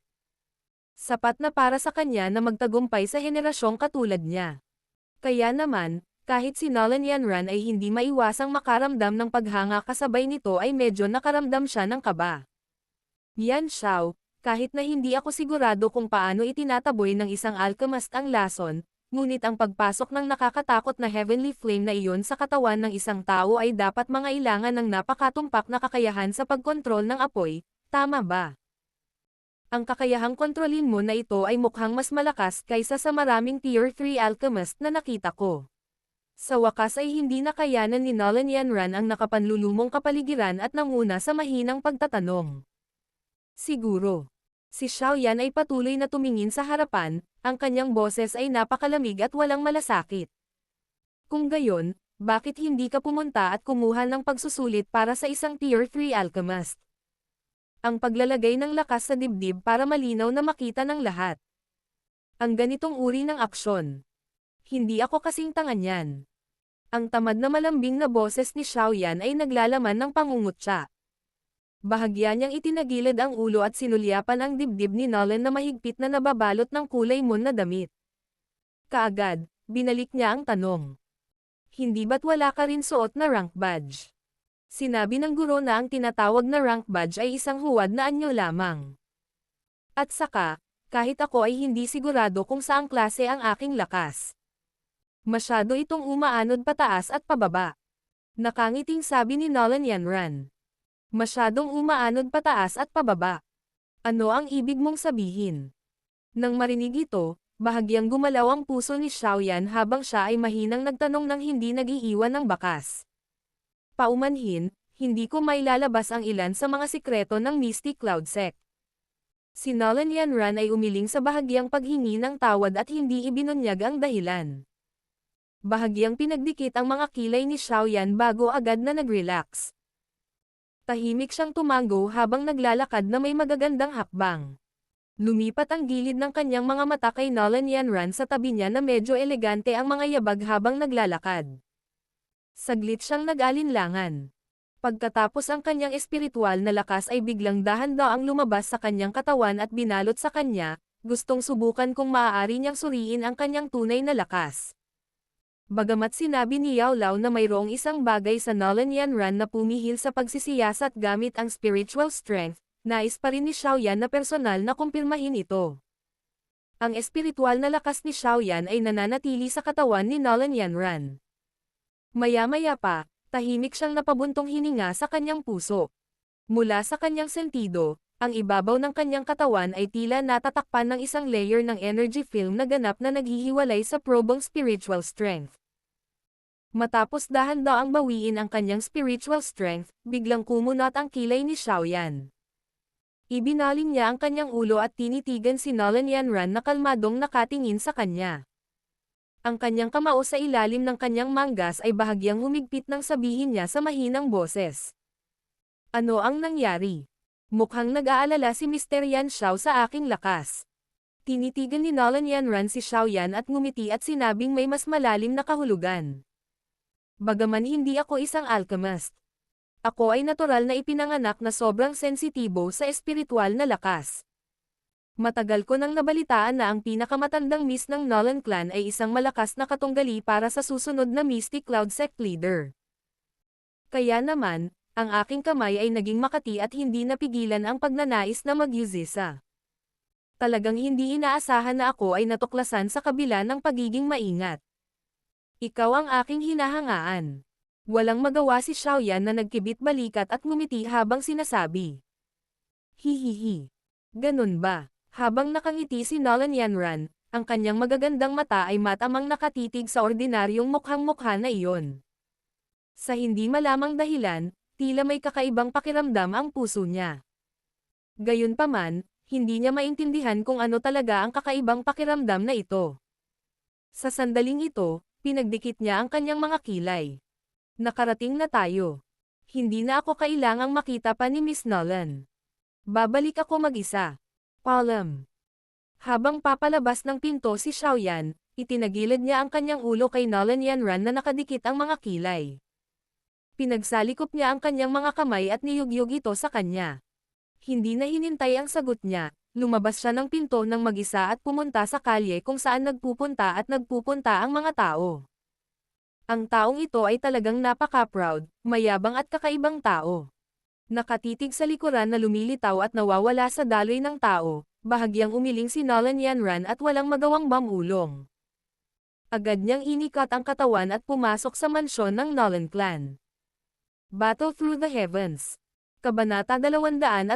Sapat na para sa kanya na magtagumpay sa henerasyong katulad niya. Kaya naman, kahit si Nolan Yanran ay hindi maiwasang makaramdam ng paghanga kasabay nito ay medyo nakaramdam siya ng kaba. Yan Xiao, kahit na hindi ako sigurado kung paano itinataboy ng isang alchemist ang lason, ngunit ang pagpasok ng nakakatakot na Heavenly Flame na iyon sa katawan ng isang tao ay dapat mangailangan ng napakatumpak na kakayahan sa pagkontrol ng apoy, tama ba? Ang kakayahang kontrolin mo na ito ay mukhang mas malakas kaysa sa maraming Tier 3 alchemist na nakita ko. Sa wakas ay hindi nakayanan ni Nolan Yanran ang nakapanlulumong kapaligiran at nanguna sa mahinang pagtatanong. Siguro. Si Xiaoyan ay patuloy na tumingin sa harapan, ang kanyang boses ay napakalamig at walang malasakit. Kung gayon, bakit hindi ka pumunta at kumuha ng pagsusulit para sa isang Tier 3 alchemist? Ang paglalagay ng lakas sa dibdib para malinaw na makita ng lahat. Ang ganitong uri ng aksyon. Hindi ako kasing tanga niyan. Ang tamad na malambing na boses ni Xiaoyan ay naglalaman ng pangungutya. Bahagya niyang itinagilid ang ulo at sinulyapan ang dibdib ni Nolan na mahigpit na nababalot ng kulay moon na damit. Kaagad, binalik niya ang tanong. Hindi ba't wala ka rin suot na rank badge? Sinabi ng guro na ang tinatawag na rank badge ay isang huwad na anyo lamang. At saka, kahit ako ay hindi sigurado kung saang klase ang aking lakas. Masyado itong umaanod pataas at pababa. Nakangiting sabi ni Nolan Yanran. Masyadong umaanod pataas at pababa. Ano ang ibig mong sabihin? Nang marinig ito, bahagyang gumalaw ang puso ni Xiaoyan habang siya ay mahinang nagtanong ng hindi nag-iiwan ng bakas. Paumanhin, hindi ko mailalabas ang ilan sa mga sikreto ng Mystic Cloud Sect. Si Nolan Yanran ay umiling sa bahagyang paghingi ng tawad at hindi ibinunyag ang dahilan. Bahagyang pinagdikit ang mga kilay ni Xiaoyan bago agad na nag-relax. Tahimik siyang tumango habang naglalakad na may magagandang hakbang. Lumipat ang gilid ng kanyang mga mata kay Nolan Yanran sa tabi niya na medyo elegante ang mga yabag habang naglalakad. Saglit siyang nag-alinlangan. Pagkatapos ang kanyang espiritual na lakas ay biglang dahan-daang lumabas sa kanyang katawan at binalot sa kanya, gustong subukan kung maaari niyang suriin ang kanyang tunay na lakas. Bagamat sinabi ni Yao Lao na mayroong isang bagay sa Nolan Yanran na pumihil sa pagsisiyasat gamit ang spiritual strength, nais pa rin ni Xiaoyan na personal na kumpirmahin ito. Ang espiritual na lakas ni Xiaoyan ay nananatili sa katawan ni Nolan Yanran. Maya-maya pa, tahimik siyang napabuntong hininga sa kanyang puso. Mula sa kanyang sentido, ang ibabaw ng kanyang katawan ay tila natatakpan ng isang layer ng energy film na ganap na naghihiwalay sa probong spiritual strength. Matapos dahan-daang bawiin ang kanyang spiritual strength, biglang kumunat ang kilay ni Xiaoyan. Ibinaling niya ang kanyang ulo at tinitigan si Nolan Yanran na kalmadong nakatingin sa kanya. Ang kanyang kamao sa ilalim ng kanyang manggas ay bahagyang humigpit nang sabihin niya sa mahinang boses. Ano ang nangyari? Mukhang nag-aalala si Mr. Yan Xiao sa aking lakas. Tinitigan ni Nolan Yanran si Xiaoyan at ngumiti at sinabing may mas malalim na kahulugan. Bagaman hindi ako isang alchemist. Ako ay natural na ipinanganak na sobrang sensitibo sa espiritual na lakas. Matagal ko nang nabalitaan na ang pinakamatandang miss ng Nolan Clan ay isang malakas na katunggali para sa susunod na Mystic Cloud Sect leader. Kaya naman, Ang aking kamay ay naging makati at hindi napigilan ang pagnanais na mag-yuzisa. Talagang hindi inaasahan na ako ay natuklasan sa kabila ng pagiging maingat. Ikaw ang aking hinahangaan. Walang magawa si Xiaoyan na nagkibit balikat at ngumiti habang sinasabi. Hihihi. Ganun ba? Habang nakangiti si Nolan Yanran, ang kanyang magagandang mata ay matamang nakatitig sa ordinaryong mukhang-mukha na iyon. Sa hindi malamang dahilan, tila may kakaibang pakiramdam ang puso niya. Gayunpaman, hindi niya maintindihan kung ano talaga ang kakaibang pakiramdam na ito. Sa sandaling ito, pinagdikit niya ang kanyang mga kilay. Nakarating na tayo. Hindi na ako kailangang makita pa ni Miss Nolan. Babalik ako mag-isa. Paalam. Habang papalabas ng pinto si Xiaoyan, itinagilid niya ang kanyang ulo kay Nolan Yanran na nakadikit ang mga kilay. Pinagsalikop niya ang kanyang mga kamay at niyugyug ito sa kanya. Hindi na hinintay ang sagot niya, lumabas siya ng pinto ng mag-isa at pumunta sa kalye kung saan nagpupunta ang mga tao. Ang taong ito ay talagang napaka-proud, mayabang at kakaibang tao. Nakatitig sa likuran na lumilitaw at nawawala sa daloy ng tao, bahagyang umiling si Nolan Yanran at walang magawang mamulong. Agad niyang inikat ang katawan at pumasok sa mansyon ng Nolan clan. Battle Through the Heavens. Kabanata 285.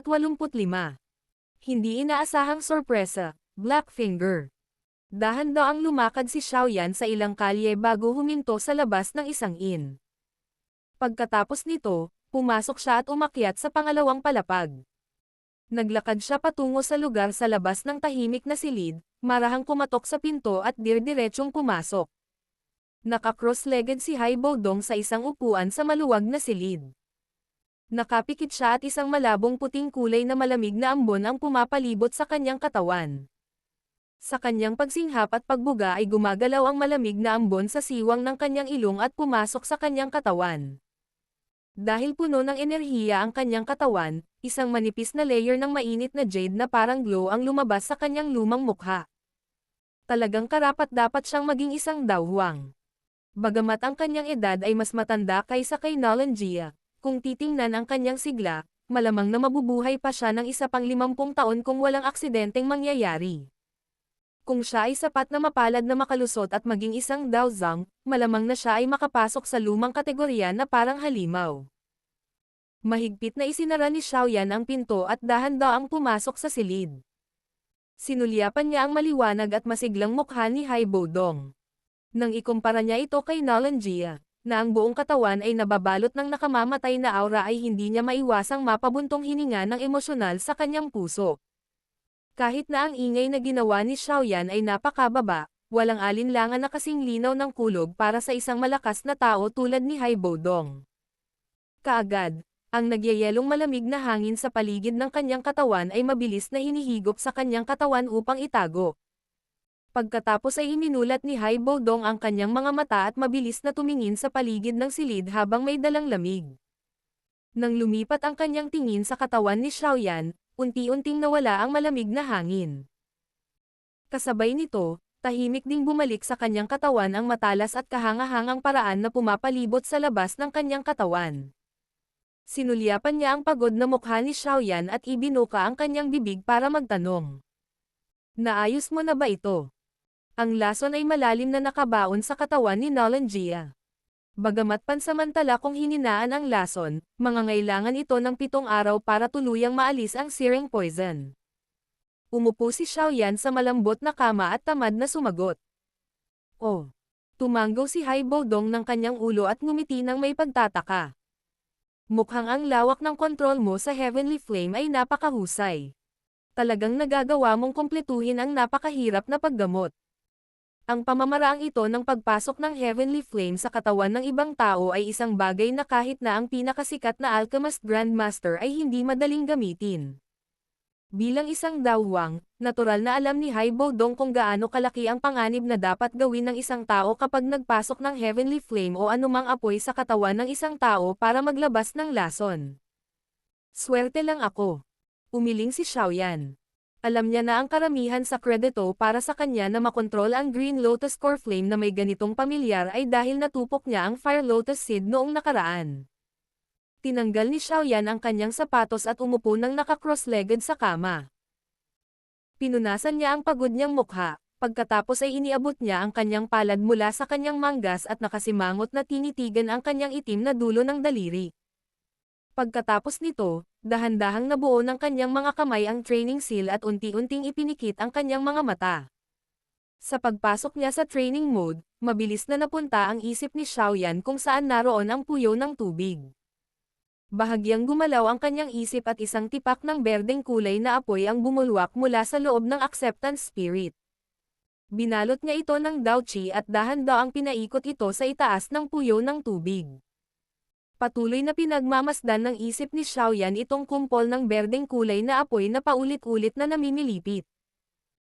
Hindi inaasahang sorpresa, Blackfinger. Dahan-daang lumakad si Xiaoyan sa ilang kalye bago huminto sa labas ng isang inn. Pagkatapos nito, pumasok siya at umakyat sa pangalawang palapag. Naglakad siya patungo sa lugar sa labas ng tahimik na silid, marahang kumatok sa pinto at dirdiretsong pumasok. Naka-cross-legged si Hai Bodong sa isang upuan sa maluwag na silid. Nakapikit siya at isang malabong puting kulay na malamig na ambon ang pumapalibot sa kanyang katawan. Sa kanyang pagsinghap at pagbuga ay gumagalaw ang malamig na ambon sa siwang ng kanyang ilong at pumasok sa kanyang katawan. Dahil puno ng enerhiya ang kanyang katawan, isang manipis na layer ng mainit na jade na parang glow ang lumabas sa kanyang lumang mukha. Talagang karapat-dapat siyang maging isang dawhwang. Bagamat ang kanyang edad ay mas matanda kaysa kay Nolan Jia, kung titingnan ang kanyang sigla, malamang na mabubuhay pa siya ng isa pang 50 taon kung walang aksidenteng mangyayari. Kung siya ay sapat na mapalad na makalusot at maging isang Daozang, malamang na siya ay makapasok sa lumang kategorya na parang halimaw. Mahigpit na isinara ni Xiaoyan ang pinto at dahan-daang pumasok sa silid. Sinulyapan niya ang maliwanag at masiglang mukha ni Hai Bodong. Nang ikumpara niya ito kay Nolan Jia, na ang buong katawan ay nababalot ng nakamamatay na aura ay hindi niya maiwasang mapabuntong hininga ng emosyonal sa kanyang puso. Kahit na ang ingay na ginawa ni Xiaoyan ay napakababa, walang alinlangan na kasing linaw ng kulog para sa isang malakas na tao tulad ni Hai Bodong. Kaagad, ang nagyayelong malamig na hangin sa paligid ng kanyang katawan ay mabilis na hinihigop sa kanyang katawan upang itago. Pagkatapos ay iminulat ni Hai Bodong ang kanyang mga mata at mabilis na tumingin sa paligid ng silid habang may dalang lamig. Nang lumipat ang kanyang tingin sa katawan ni Xiaoyan, unti-unting nawala ang malamig na hangin. Kasabay nito, tahimik ding bumalik sa kanyang katawan ang matalas at kahangahangang paraan na pumapalibot sa labas ng kanyang katawan. Sinulyapan niya ang pagod na mukha ni Xiaoyan at ibinuka ang kanyang bibig para magtanong. Naayos mo na ba ito? Ang lason ay malalim na nakabaon sa katawan ni Nolan Jia. Bagamat pansamantala kung hininaan ang lason, mangangailangan ito ng 7 araw para tuluyang maalis ang searing poison. Umupo si Xiaoyan sa malambot na kama at tamad na sumagot. Oh! Tumanggaw si Hai Bodong ng kanyang ulo at ngumiti ng may pagtataka. Mukhang ang lawak ng kontrol mo sa Heavenly Flame ay napakahusay. Talagang nagagawa mong kumpletuhin ang napakahirap na paggamot. Ang pamamaraang ito ng pagpasok ng Heavenly Flame sa katawan ng ibang tao ay isang bagay na kahit na ang pinakasikat na Alchemist Grandmaster ay hindi madaling gamitin. Bilang isang dawhwang, natural na alam ni Hai Bodong kung gaano kalaki ang panganib na dapat gawin ng isang tao kapag nagpasok ng Heavenly Flame o anumang apoy sa katawan ng isang tao para maglabas ng lason. Swerte lang ako. Umiling si Xiaoyan. Alam niya na ang karamihan sa kredito para sa kanya na makontrol ang Green Lotus Core Flame na may ganitong pamilyar ay dahil natupok niya ang Fire Lotus Seed noong nakaraan. Tinanggal ni Xiaoyan ang kanyang sapatos at umupo ng naka-cross-legged sa kama. Pinunasan niya ang pagod niyang mukha, pagkatapos ay iniabot niya ang kanyang palad mula sa kanyang manggas at nakasimangot na tinitigan ang kanyang itim na dulo ng daliri. Pagkatapos nito, dahan-dahang nabuo ng kanyang mga kamay ang training seal at unti-unting ipinikit ang kanyang mga mata. Sa pagpasok niya sa training mode, mabilis na napunta ang isip ni Xiaoyan kung saan naroon ang puyo ng tubig. Bahagyang gumalaw ang kanyang isip at isang tipak ng berdeng kulay na apoy ang bumulwak mula sa loob ng acceptance spirit. Binalot niya ito ng Daochi at dahan-daang pinaikot ito sa itaas ng puyo ng tubig. Patuloy na pinagmamasdan ng isip ni Xiaoyan itong kumpol ng berdeng kulay na apoy na paulit-ulit na namimilipit.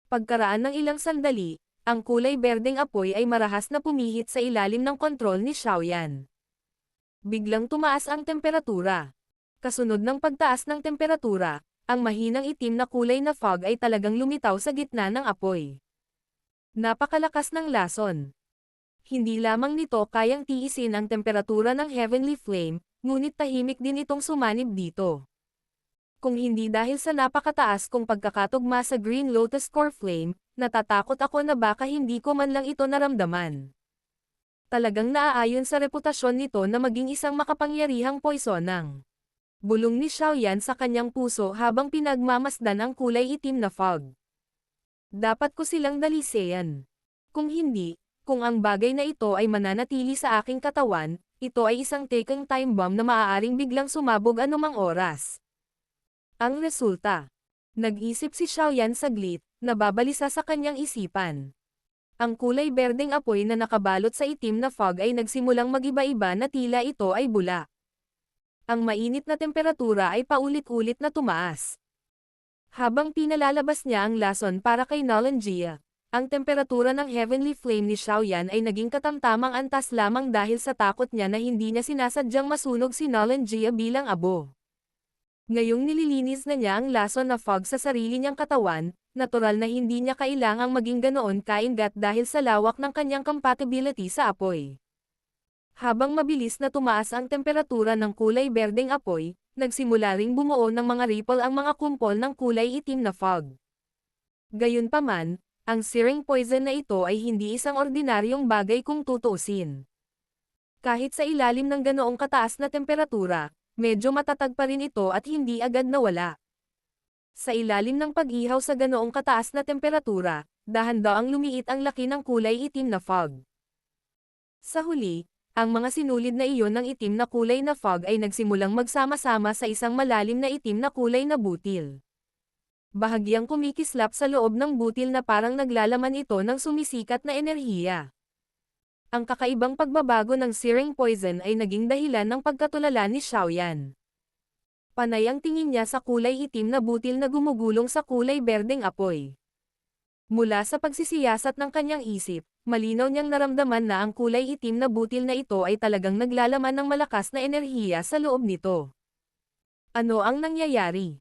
Pagkaraan ng ilang sandali, ang kulay berdeng apoy ay marahas na pumihit sa ilalim ng kontrol ni Xiaoyan. Biglang tumaas ang temperatura. Kasunod ng pagtaas ng temperatura, ang mahinang itim na kulay na fog ay talagang lumitaw sa gitna ng apoy. Napakalakas ng lason. Hindi lamang nito kayang tiisin ang temperatura ng Heavenly Flame, ngunit tahimik din itong sumanib dito. Kung hindi dahil sa napakataas kong pagkakatugma sa Green Lotus Core Flame, natatakot ako na baka hindi ko man lang ito naramdaman. Talagang naaayon sa reputasyon nito na maging isang makapangyarihang poisonang. Bulong ni Xiaoyan sa kanyang puso habang pinagmamasdan ang kulay itim na fog. Dapat ko silang dalisean. Kung hindi, kung ang bagay na ito ay mananatili sa aking katawan, ito ay isang ticking time bomb na maaaring biglang sumabog anumang oras. Ang resulta. Nag-isip si Xiaoyan saglit, nababalisa sa kanyang isipan. Ang kulay berdeng apoy na nakabalot sa itim na fog ay nagsimulang magiba-iba na tila ito ay bula. Ang mainit na temperatura ay paulit-ulit na tumaas. Habang pinalalabas niya ang lason para kay Nolan Jia, ang temperatura ng Heavenly Flame ni Xiaoyan ay naging katamtamang antas lamang dahil sa takot niya na hindi niya sinasadyang masunog si Nolan Jia bilang abo. Ngayong nililinis na niya ang lason na fog sa sarili niyang katawan, natural na hindi niya kailangang maging ganoon kaingat dahil sa lawak ng kanyang compatibility sa apoy. Habang mabilis na tumaas ang temperatura ng kulay berdeng apoy, nagsimula ring bumuo ng mga ripple ang mga kumpol ng kulay itim na fog. Gayunpaman, ang searing poison na ito ay hindi isang ordinaryong bagay kung tutuusin. Kahit sa ilalim ng ganoong kataas na temperatura, medyo matatag pa rin ito at hindi agad nawala. Sa ilalim ng pag-ihaw sa ganoong kataas na temperatura, dahan-daang lumiit ang laki ng kulay itim na fog. Sa huli, ang mga sinulid na iyon ng itim na kulay na fog ay nagsimulang magsama-sama sa isang malalim na itim na kulay na butil. Bahagyang kumikislap sa loob ng butil na parang naglalaman ito ng sumisikat na enerhiya. Ang kakaibang pagbabago ng searing poison ay naging dahilan ng pagkatulala ni Xiaoyan. Panay ang tingin niya sa kulay itim na butil na gumugulong sa kulay berdeng apoy. Mula sa pagsisiyasat ng kanyang isip, malinaw niyang naramdaman na ang kulay itim na butil na ito ay talagang naglalaman ng malakas na enerhiya sa loob nito. Ano ang nangyayari?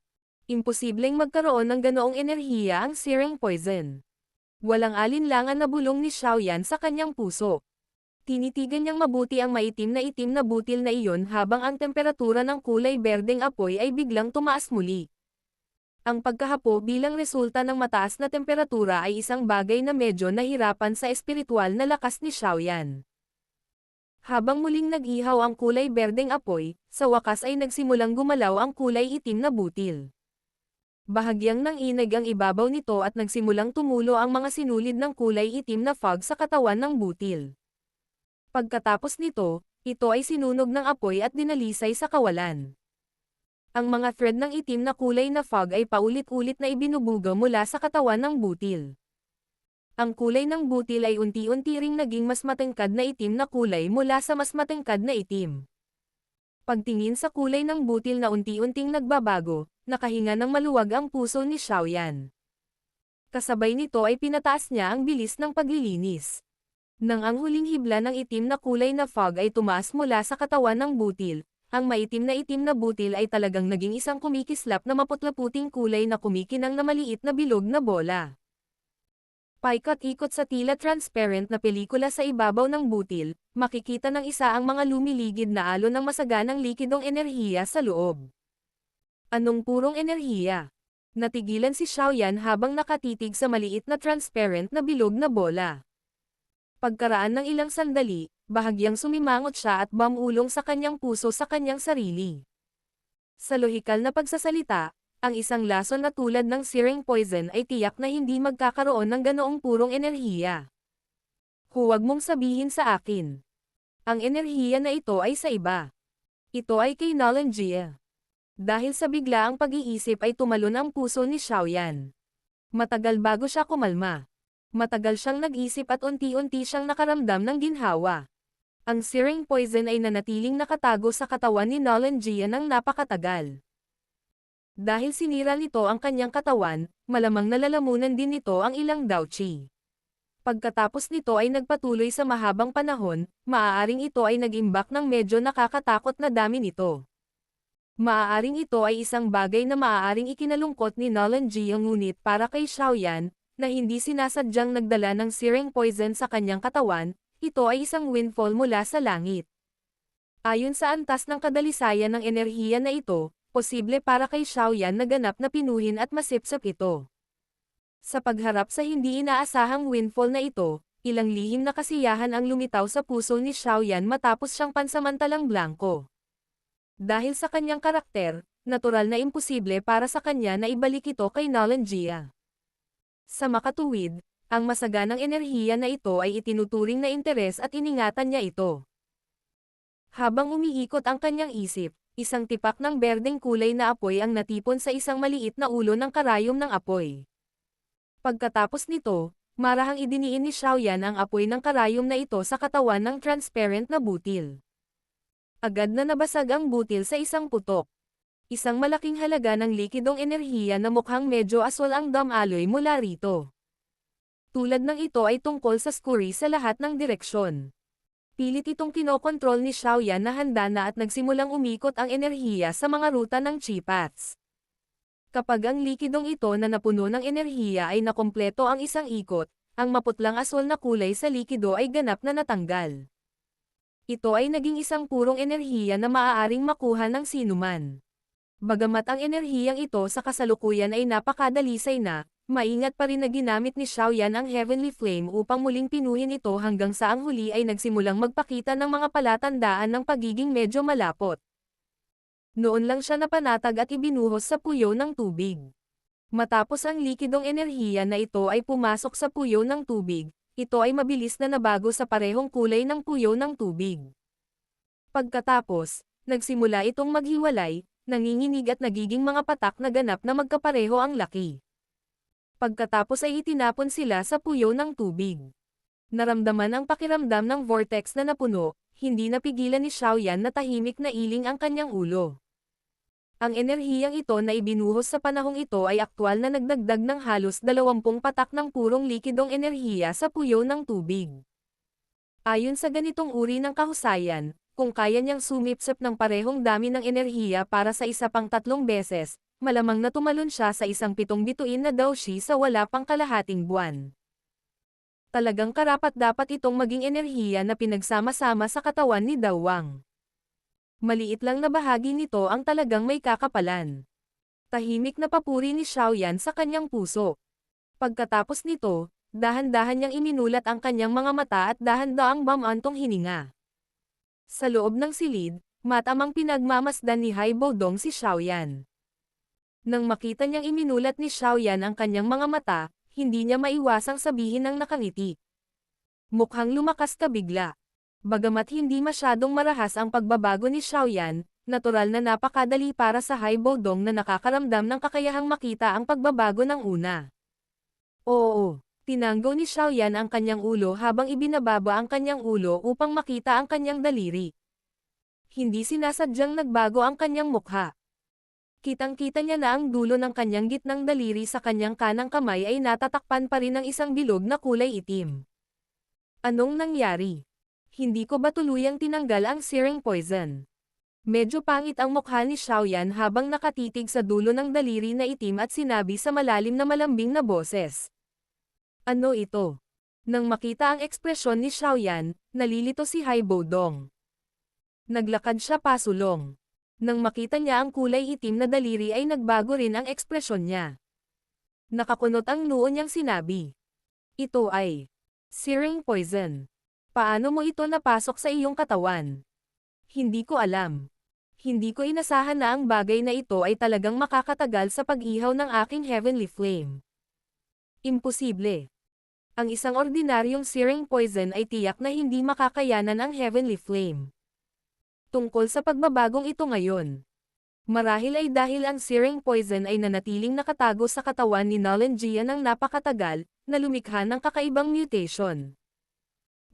Imposibleng magkaroon ng ganoong enerhiya ang searing poison. Walang alinlangan na bulong ni Xiaoyan sa kanyang puso. Tinitigan niyang mabuti ang maitim na butil na iyon habang ang temperatura ng kulay berdeng apoy ay biglang tumaas muli. Ang pagkahapo bilang resulta ng mataas na temperatura ay isang bagay na medyo nahirapan sa espiritual na lakas ni Xiaoyan. Habang muling nag-ihaw ang kulay berdeng apoy, sa wakas ay nagsimulang gumalaw ang kulay itim na butil. Bahagyang nanginig ang ibabaw nito at nagsimulang tumulo ang mga sinulid ng kulay itim na fog sa katawan ng butil. Pagkatapos nito, ito ay sinunog ng apoy at dinalisay sa kawalan. Ang mga thread ng itim na kulay na fog ay paulit-ulit na ibinubuga mula sa katawan ng butil. Ang kulay ng butil ay unti-unti ring naging mas matangkad na itim na kulay mula sa mas matangkad na itim. Pagtingin sa kulay ng butil na unti-unting nagbabago, nakahinga ng maluwag ang puso ni Xiaoyan. Kasabay nito ay pinataas niya ang bilis ng paglilinis. Nang ang huling hibla ng itim na kulay na fog ay tumaas mula sa katawan ng butil, ang maitim na butil ay talagang naging isang kumikislap na maputla-puting kulay na kumikinang na maliit na bilog na bola. Paikot-ikot sa tila transparent na pelikula sa ibabaw ng butil, makikita ng isa ang mga lumiligid na alon ng masaganang likidong enerhiya sa loob. Anong purong enerhiya? Natigilan si Xiaoyan habang nakatitig sa maliit na transparent na bilog na bola. Pagkaraan ng ilang sandali, bahagyang sumimangot siya at bumulong sa kanyang puso sa kanyang sarili. Sa lohikal na pagsasalita, ang isang lason na tulad ng searing poison ay tiyak na hindi magkakaroon ng ganoong purong enerhiya. Huwag mong sabihin sa akin. Ang enerhiya na ito ay sa iba. Ito ay kay Nolan Jia. Dahil sa biglaang pag-iisip ay tumalon ang puso ni Xiaoyan. Matagal bago siya kumalma. Matagal siyang nag-isip at unti-unti siyang nakaramdam ng ginhawa. Ang searing poison ay nanatiling nakatago sa katawan ni Nolan Jia ng napakatagal. Dahil sinira nito ang kanyang katawan, malamang nalalamunan din nito ang ilang Daoqi. Pagkatapos nito ay nagpatuloy sa mahabang panahon, maaaring ito ay nag-imbak ng medyo nakakatakot na dami nito. Maaaring ito ay isang bagay na maaaring ikinalungkot ni Nolan Jia ngunit para kay Xiaoyan, na hindi sinasadyang nagdala ng searing poison sa kanyang katawan, ito ay isang windfall mula sa langit. Ayon sa antas ng kadalisayan ng enerhiya na ito, posible para kay Xiaoyan na ganap na pinuhin at masipsip ito. Sa pagharap sa hindi inaasahang windfall na ito, ilang lihim na kasiyahan ang lumitaw sa puso ni Xiaoyan matapos siyang pansamantalang blanko. Dahil sa kanyang karakter, natural na imposible para sa kanya na ibalik ito kay Nolan Jia. Sa makatuwid, ang masaganang enerhiya na ito ay itinuturing na interes at iningatan niya ito. Habang umiikot ang kanyang isip, isang tipak ng berdeng kulay na apoy ang natipon sa isang maliit na ulo ng karayom ng apoy. Pagkatapos nito, marahang idiniin ni Xiaoyan ang apoy ng karayom na ito sa katawan ng transparent na butil. Agad na nabasag ang butil sa isang putok. Isang malaking halaga ng likidong enerhiya na mukhang medyo aswal ang damaloy mula rito. Tulad ng ito ay tungkol sa skuri sa lahat ng direksyon. Pilit itong kinokontrol ni Xiaoyan na handa na at nagsimulang umikot ang enerhiya sa mga ruta ng chi paths. Kapag ang likidong ito na napuno ng enerhiya ay nakompleto ang isang ikot, ang maputlang aswal na kulay sa likido ay ganap na natanggal. Ito ay naging isang purong enerhiya na maaaring makuha ng sinuman. Bagamat ang enerhiyang ito sa kasalukuyan ay napakadalisay na, maingat pa rin na ginamit ni Xiaoyan ang Heavenly Flame upang muling pinuhin ito hanggang sa ang huli ay nagsimulang magpakita ng mga palatandaan ng pagiging medyo malapot. Noon lang siya napanatag at ibinuhos sa puyo ng tubig. Matapos ang likidong enerhiya na ito ay pumasok sa puyo ng tubig, ito ay mabilis na nabago sa parehong kulay ng puyo ng tubig. Pagkatapos, nagsimula itong maghiwalay, nanginginig at nagiging mga patak na ganap na magkapareho ang laki. Pagkatapos ay itinapon sila sa puyo ng tubig. Naramdaman ang pakiramdam ng vortex na napuno, hindi napigilan ni Xiaoyan na tahimik na iling ang kanyang ulo. Ang enerhiyang ito na ibinuhos sa panahong ito ay aktwal na nagdagdag ng halos 20 patak ng purong likidong enerhiya sa puyo ng tubig. Ayon sa ganitong uri ng kahusayan, kung kaya niyang sumipsip ng parehong dami ng enerhiya para sa isa pang 3 beses, malamang na tumalon siya sa isang 7 bituin na Daoqi sa wala pang kalahating buwan. Talagang karapat-dapat itong maging enerhiya na pinagsama-sama sa katawan ni Dawang. Maliit lang na bahagi nito ang talagang may kakapalan. Tahimik na papuri ni Xiaoyan sa kanyang puso. Pagkatapos nito, dahan-dahan niyang iminulat ang kanyang mga mata at dahan-daang bumantong hininga. Sa loob ng silid, matamang pinagmamasdan ni Hai Baodong si Xiaoyan. Nang makita niyang iminulat ni Xiaoyan ang kanyang mga mata, hindi niya maiwasang sabihin ng nakangiti. Mukhang lumakas ka bigla. Bagamat hindi masyadong marahas ang pagbabago ni Xiaoyan, natural na napakadali para sa Hai Baodong na nakakaramdam ng kakayahang makita ang pagbabago ng una. Oo, tinanggo ni Xiaoyan ang kanyang ulo habang ibinababa ang kanyang ulo upang makita ang kanyang daliri. Hindi sinasadyang nagbago ang kanyang mukha. Kitang-kita niya na ang dulo ng kanyang gitnang daliri sa kanyang kanang kamay ay natatakpan pa rin ng isang bilog na kulay itim. Anong nangyari? Hindi ko ba tuluyang tinanggal ang searing poison? Medyo pangit ang mukha ni Xiaoyan habang nakatitig sa dulo ng daliri na itim at sinabi sa malalim na malambing na boses. Ano ito? Nang makita ang ekspresyon ni Xiaoyan, nalilito si Haibodong. Naglakad siya pasulong. Nang makita niya ang kulay itim na daliri ay nagbago rin ang ekspresyon niya. Nakakunot ang noo niyang sinabi. Ito ay searing poison. Paano mo ito napasok sa iyong katawan? Hindi ko alam. Hindi ko inasahan na ang bagay na ito ay talagang makakatagal sa pag-ihaw ng aking heavenly flame. Imposible. Ang isang ordinaryong searing poison ay tiyak na hindi makakayanan ang heavenly flame. Tungkol sa pagbabagong ito ngayon. Marahil ay dahil ang searing poison ay nanatiling nakatago sa katawan ni Nalanjia ng napakatagal, na lumikha ng kakaibang mutation.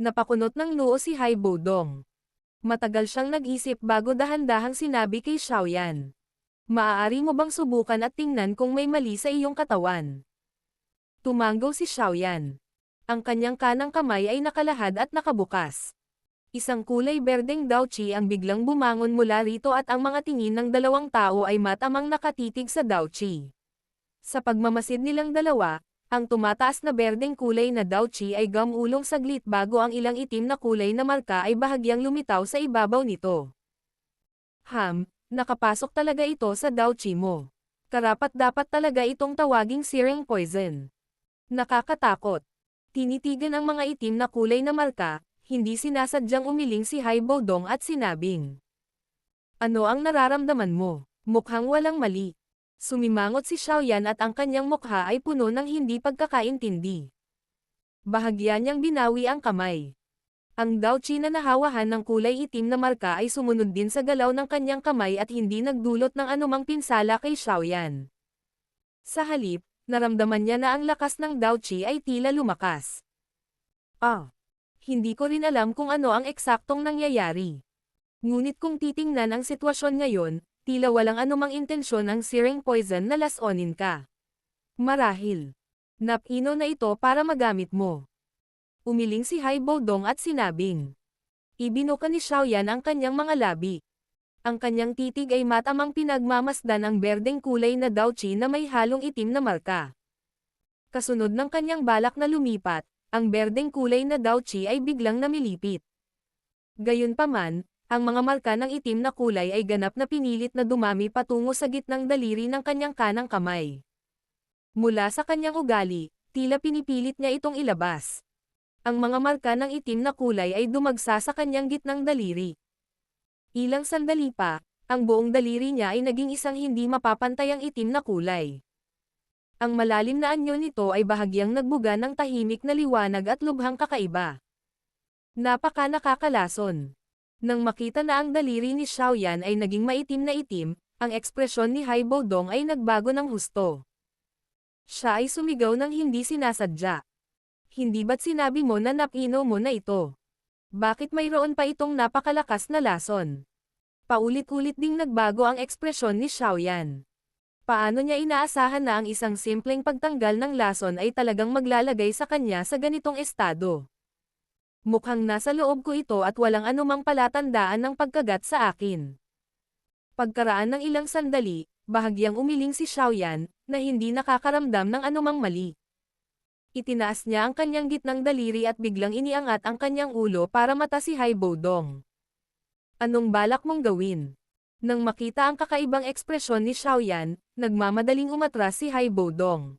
Napakunot ng noo si Haibodong. Matagal siyang nag-isip bago dahan-dahang sinabi kay Xiaoyan. Maaari mo bang subukan at tingnan kung may mali sa iyong katawan? Tumanggaw si Xiaoyan. Ang kanyang kanang kamay ay nakalahad at nakabukas. Isang kulay berdeng Daochi ang biglang bumangon mula rito at ang mga tingin ng dalawang tao ay matamang nakatitig sa Daochi. Sa pagmamasid nilang dalawa, ang tumataas na berdeng kulay na Daochi ay gamulong saglit bago ang ilang itim na kulay na marka ay bahagyang lumitaw sa ibabaw nito. Nakapasok talaga ito sa Daochi mo. Karapat-dapat talaga itong tawaging searing poison. Nakakatakot. Tinitigan ang mga itim na kulay na marka, hindi sinasadyang umiling si Haibodong at sinabing. Ano ang nararamdaman mo? Mukhang walang mali. Sumimangot si Xiaoyan at ang kanyang mukha ay puno ng hindi pagkakaintindi. Bahagya niyang binawi ang kamay. Ang Daochi na nahawahan ng kulay itim na marka ay sumunod din sa galaw ng kanyang kamay at hindi nagdulot ng anumang pinsala kay Xiaoyan. Sa halip, naramdaman niya na ang lakas ng Daochi ay tila lumakas. Hindi ko rin alam kung ano ang eksaktong nangyayari. Ngunit kung titingnan ang sitwasyon ngayon, tila walang anumang intensyon ang searing poison na lasonin ka. Marahil. Napino na ito para magamit mo. Umiling si Haibodong at sinabing. Ibinuka ni Xiaoyan ang kanyang mga labi. Ang kanyang titig ay matamang pinagmamasdan ang berdeng kulay na Daochi na may halong itim na marka. Kasunod ng kanyang balak na lumipat, ang berdeng kulay na Daochi ay biglang namilipit. Gayunpaman, ang mga marka ng itim na kulay ay ganap na pinilit na dumami patungo sa gitnang daliri ng kanyang kanang kamay. Mula sa kanyang ugali, tila pinipilit niya itong ilabas. Ang mga marka ng itim na kulay ay dumagsa sa kanyang gitnang daliri. Ilang sandali pa, ang buong daliri niya ay naging isang hindi mapapantayang itim na kulay. Ang malalim na anyo nito ay bahagyang nagbuga ng tahimik na liwanag at lubhang kakaiba. Napaka nakakalason. Nang makita na ang daliri ni Xiaoyan ay naging maitim na itim, ang ekspresyon ni Haibodong ay nagbago ng husto. Siya ay sumigaw ng hindi sinasadya. Hindi ba't sinabi mo na napino mo na ito? Bakit mayroon pa itong napakalakas na lason? Paulit-ulit ding nagbago ang ekspresyon ni Xiaoyan. Paano niya inaasahan na ang isang simpleng pagtanggal ng lason ay talagang maglalagay sa kanya sa ganitong estado? Mukhang nasa loob ko ito at walang anumang palatandaan ng pagkagat sa akin. Pagkaraan ng ilang sandali, bahagyang umiling si Xiaoyan, na hindi nakakaramdam ng anumang mali. Itinaas niya ang kanyang gitnang daliri at biglang iniangat ang kanyang ulo para mata si Haibodong. Anong balak mong gawin? Nang makita ang kakaibang ekspresyon ni Xiaoyan, nagmamadaling umatras si Haibodong.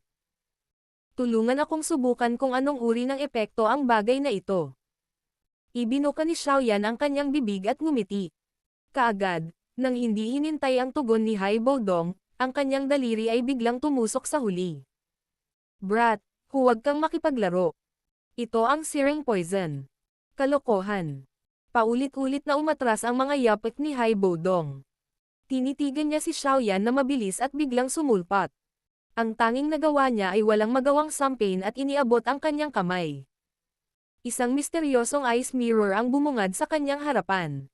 Tulungan akong subukan kung anong uri ng epekto ang bagay na ito. Ibinuka ni Xiaoyan ang kanyang bibig at ngumiti. Kaagad, nang hindi hinintay ang tugon ni Haibodong, ang kanyang daliri ay biglang tumusok sa huli. Brat, huwag kang makipaglaro. Ito ang searing poison. Kalokohan. Paulit-ulit na umatras ang mga yapik ni Haibodong. Tinitigan niya si Xiaoyan na mabilis at biglang sumulpat. Ang tanging nagawa niya ay walang magawang sampain at iniabot ang kanyang kamay. Isang misteryosong ice mirror ang bumungad sa kanyang harapan.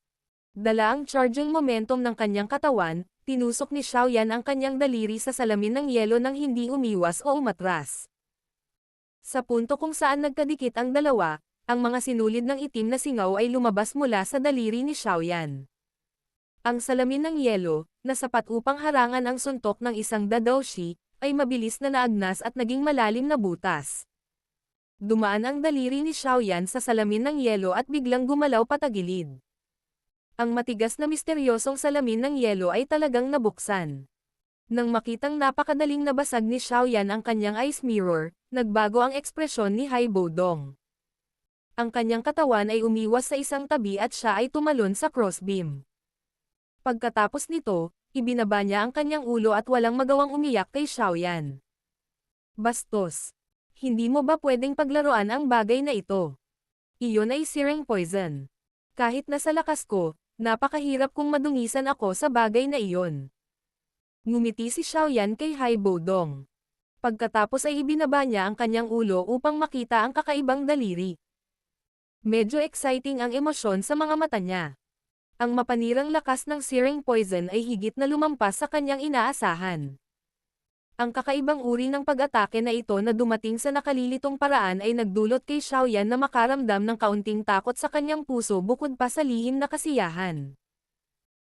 Dala ang charging momentum ng kanyang katawan, tinusok ni Xiaoyan ang kanyang daliri sa salamin ng yelo nang hindi umiwas o umatras. Sa punto kung saan nagkadikit ang dalawa, ang mga sinulid ng itim na singaw ay lumabas mula sa daliri ni Xiaoyan. Ang salamin ng yelo, na sapat upang harangan ang suntok ng isang Dadoshi, ay mabilis na naagnas at naging malalim na butas. Dumaan ang daliri ni Xiaoyan sa salamin ng yelo at biglang gumalaw patagilid. Ang matigas na misteryosong salamin ng yelo ay talagang nabuksan. Nang makitang napakadaling nabasag ni Xiaoyan ang kanyang ice mirror, nagbago ang ekspresyon ni Hai Bodong. Ang kanyang katawan ay umiwas sa isang tabi at siya ay tumalon sa crossbeam. Pagkatapos nito, ibinaba niya ang kanyang ulo at walang magawang umiyak kay Xiaoyan. Bastos. Hindi mo ba pwedeng paglaruan ang bagay na ito? Iyon ay searing poison. Kahit nasa lakas ko, napakahirap kung madungisan ako sa bagay na iyon. Ngumiti si Xiaoyan kay Hai Bodong. Pagkatapos ay ibinaba niya ang kanyang ulo upang makita ang kakaibang daliri. Medyo exciting ang emosyon sa mga mata niya. Ang mapanirang lakas ng searing poison ay higit na lumampas sa kanyang inaasahan. Ang kakaibang uri ng pag-atake na ito na dumating sa nakalilitong paraan ay nagdulot kay Xiaoyan na makaramdam ng kaunting takot sa kanyang puso bukod pa sa lihim na kasiyahan.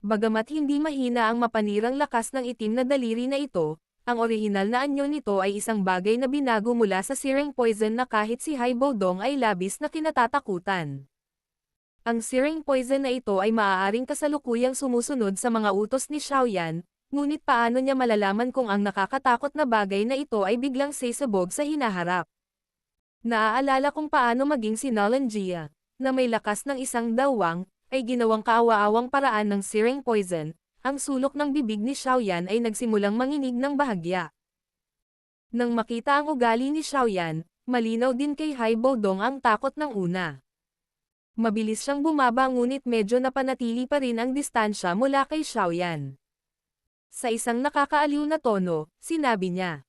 Bagamat hindi mahina ang mapanirang lakas ng itim na daliri na ito, ang orihinal na anyo nito ay isang bagay na binago mula sa searing poison na kahit si Hai Bodong ay labis na kinatatakutan. Ang searing poison na ito ay maaaring kasalukuyang sumusunod sa mga utos ni Xiaoyan, ngunit paano niya malalaman kung ang nakakatakot na bagay na ito ay biglang sasabog sa hinaharap? Naaalala kung paano maging si Nolan Jia, na may lakas ng isang dawang, ay ginawang kaawa-awang paraan ng searing poison, ang sulok ng bibig ni Xiaoyan ay nagsimulang manginig ng bahagya. Nang makita ang ugali ni Xiaoyan, malinaw din kay Hai Bodong ang takot ng una. Mabilis siyang bumaba ngunit medyo napanatili pa rin ang distansya mula kay Xiaoyan. Sa isang nakakaaliw na tono, sinabi niya,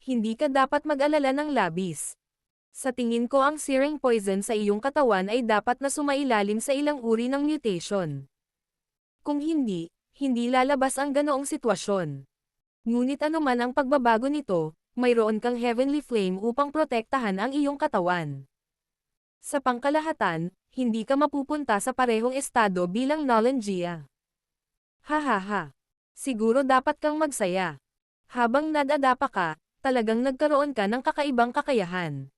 "Hindi ka dapat mag-alala ng labis. Sa tingin ko ang searing poison sa iyong katawan ay dapat na sumailalim sa ilang uri ng mutation. Kung hindi, hindi lalabas ang ganoong sitwasyon. Ngunit anuman ang pagbabago nito, mayroon kang heavenly flame upang protektahan ang iyong katawan. Sa pangkalahatan, hindi ka mapupunta sa parehong estado bilang Nolan Jia. Hahaha. Siguro dapat kang magsaya. Habang nadadapa ka, talagang nagkaroon ka ng kakaibang kakayahan.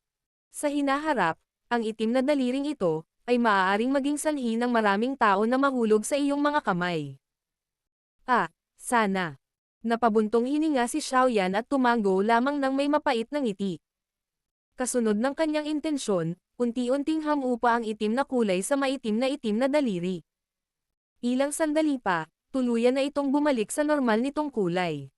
Sa hinaharap, ang itim na daliring ito, ay maaaring maging sanhi ng maraming tao na mahulog sa iyong mga kamay." Sana. Napabuntong hininga si Xiaoyan at tumango lamang ng may mapait na ngiti. Kasunod ng kanyang intensyon, unti-unting hamupa ang itim na kulay sa maitim na itim na daliri. Ilang sandali pa, tuluyan na itong bumalik sa normal nitong kulay.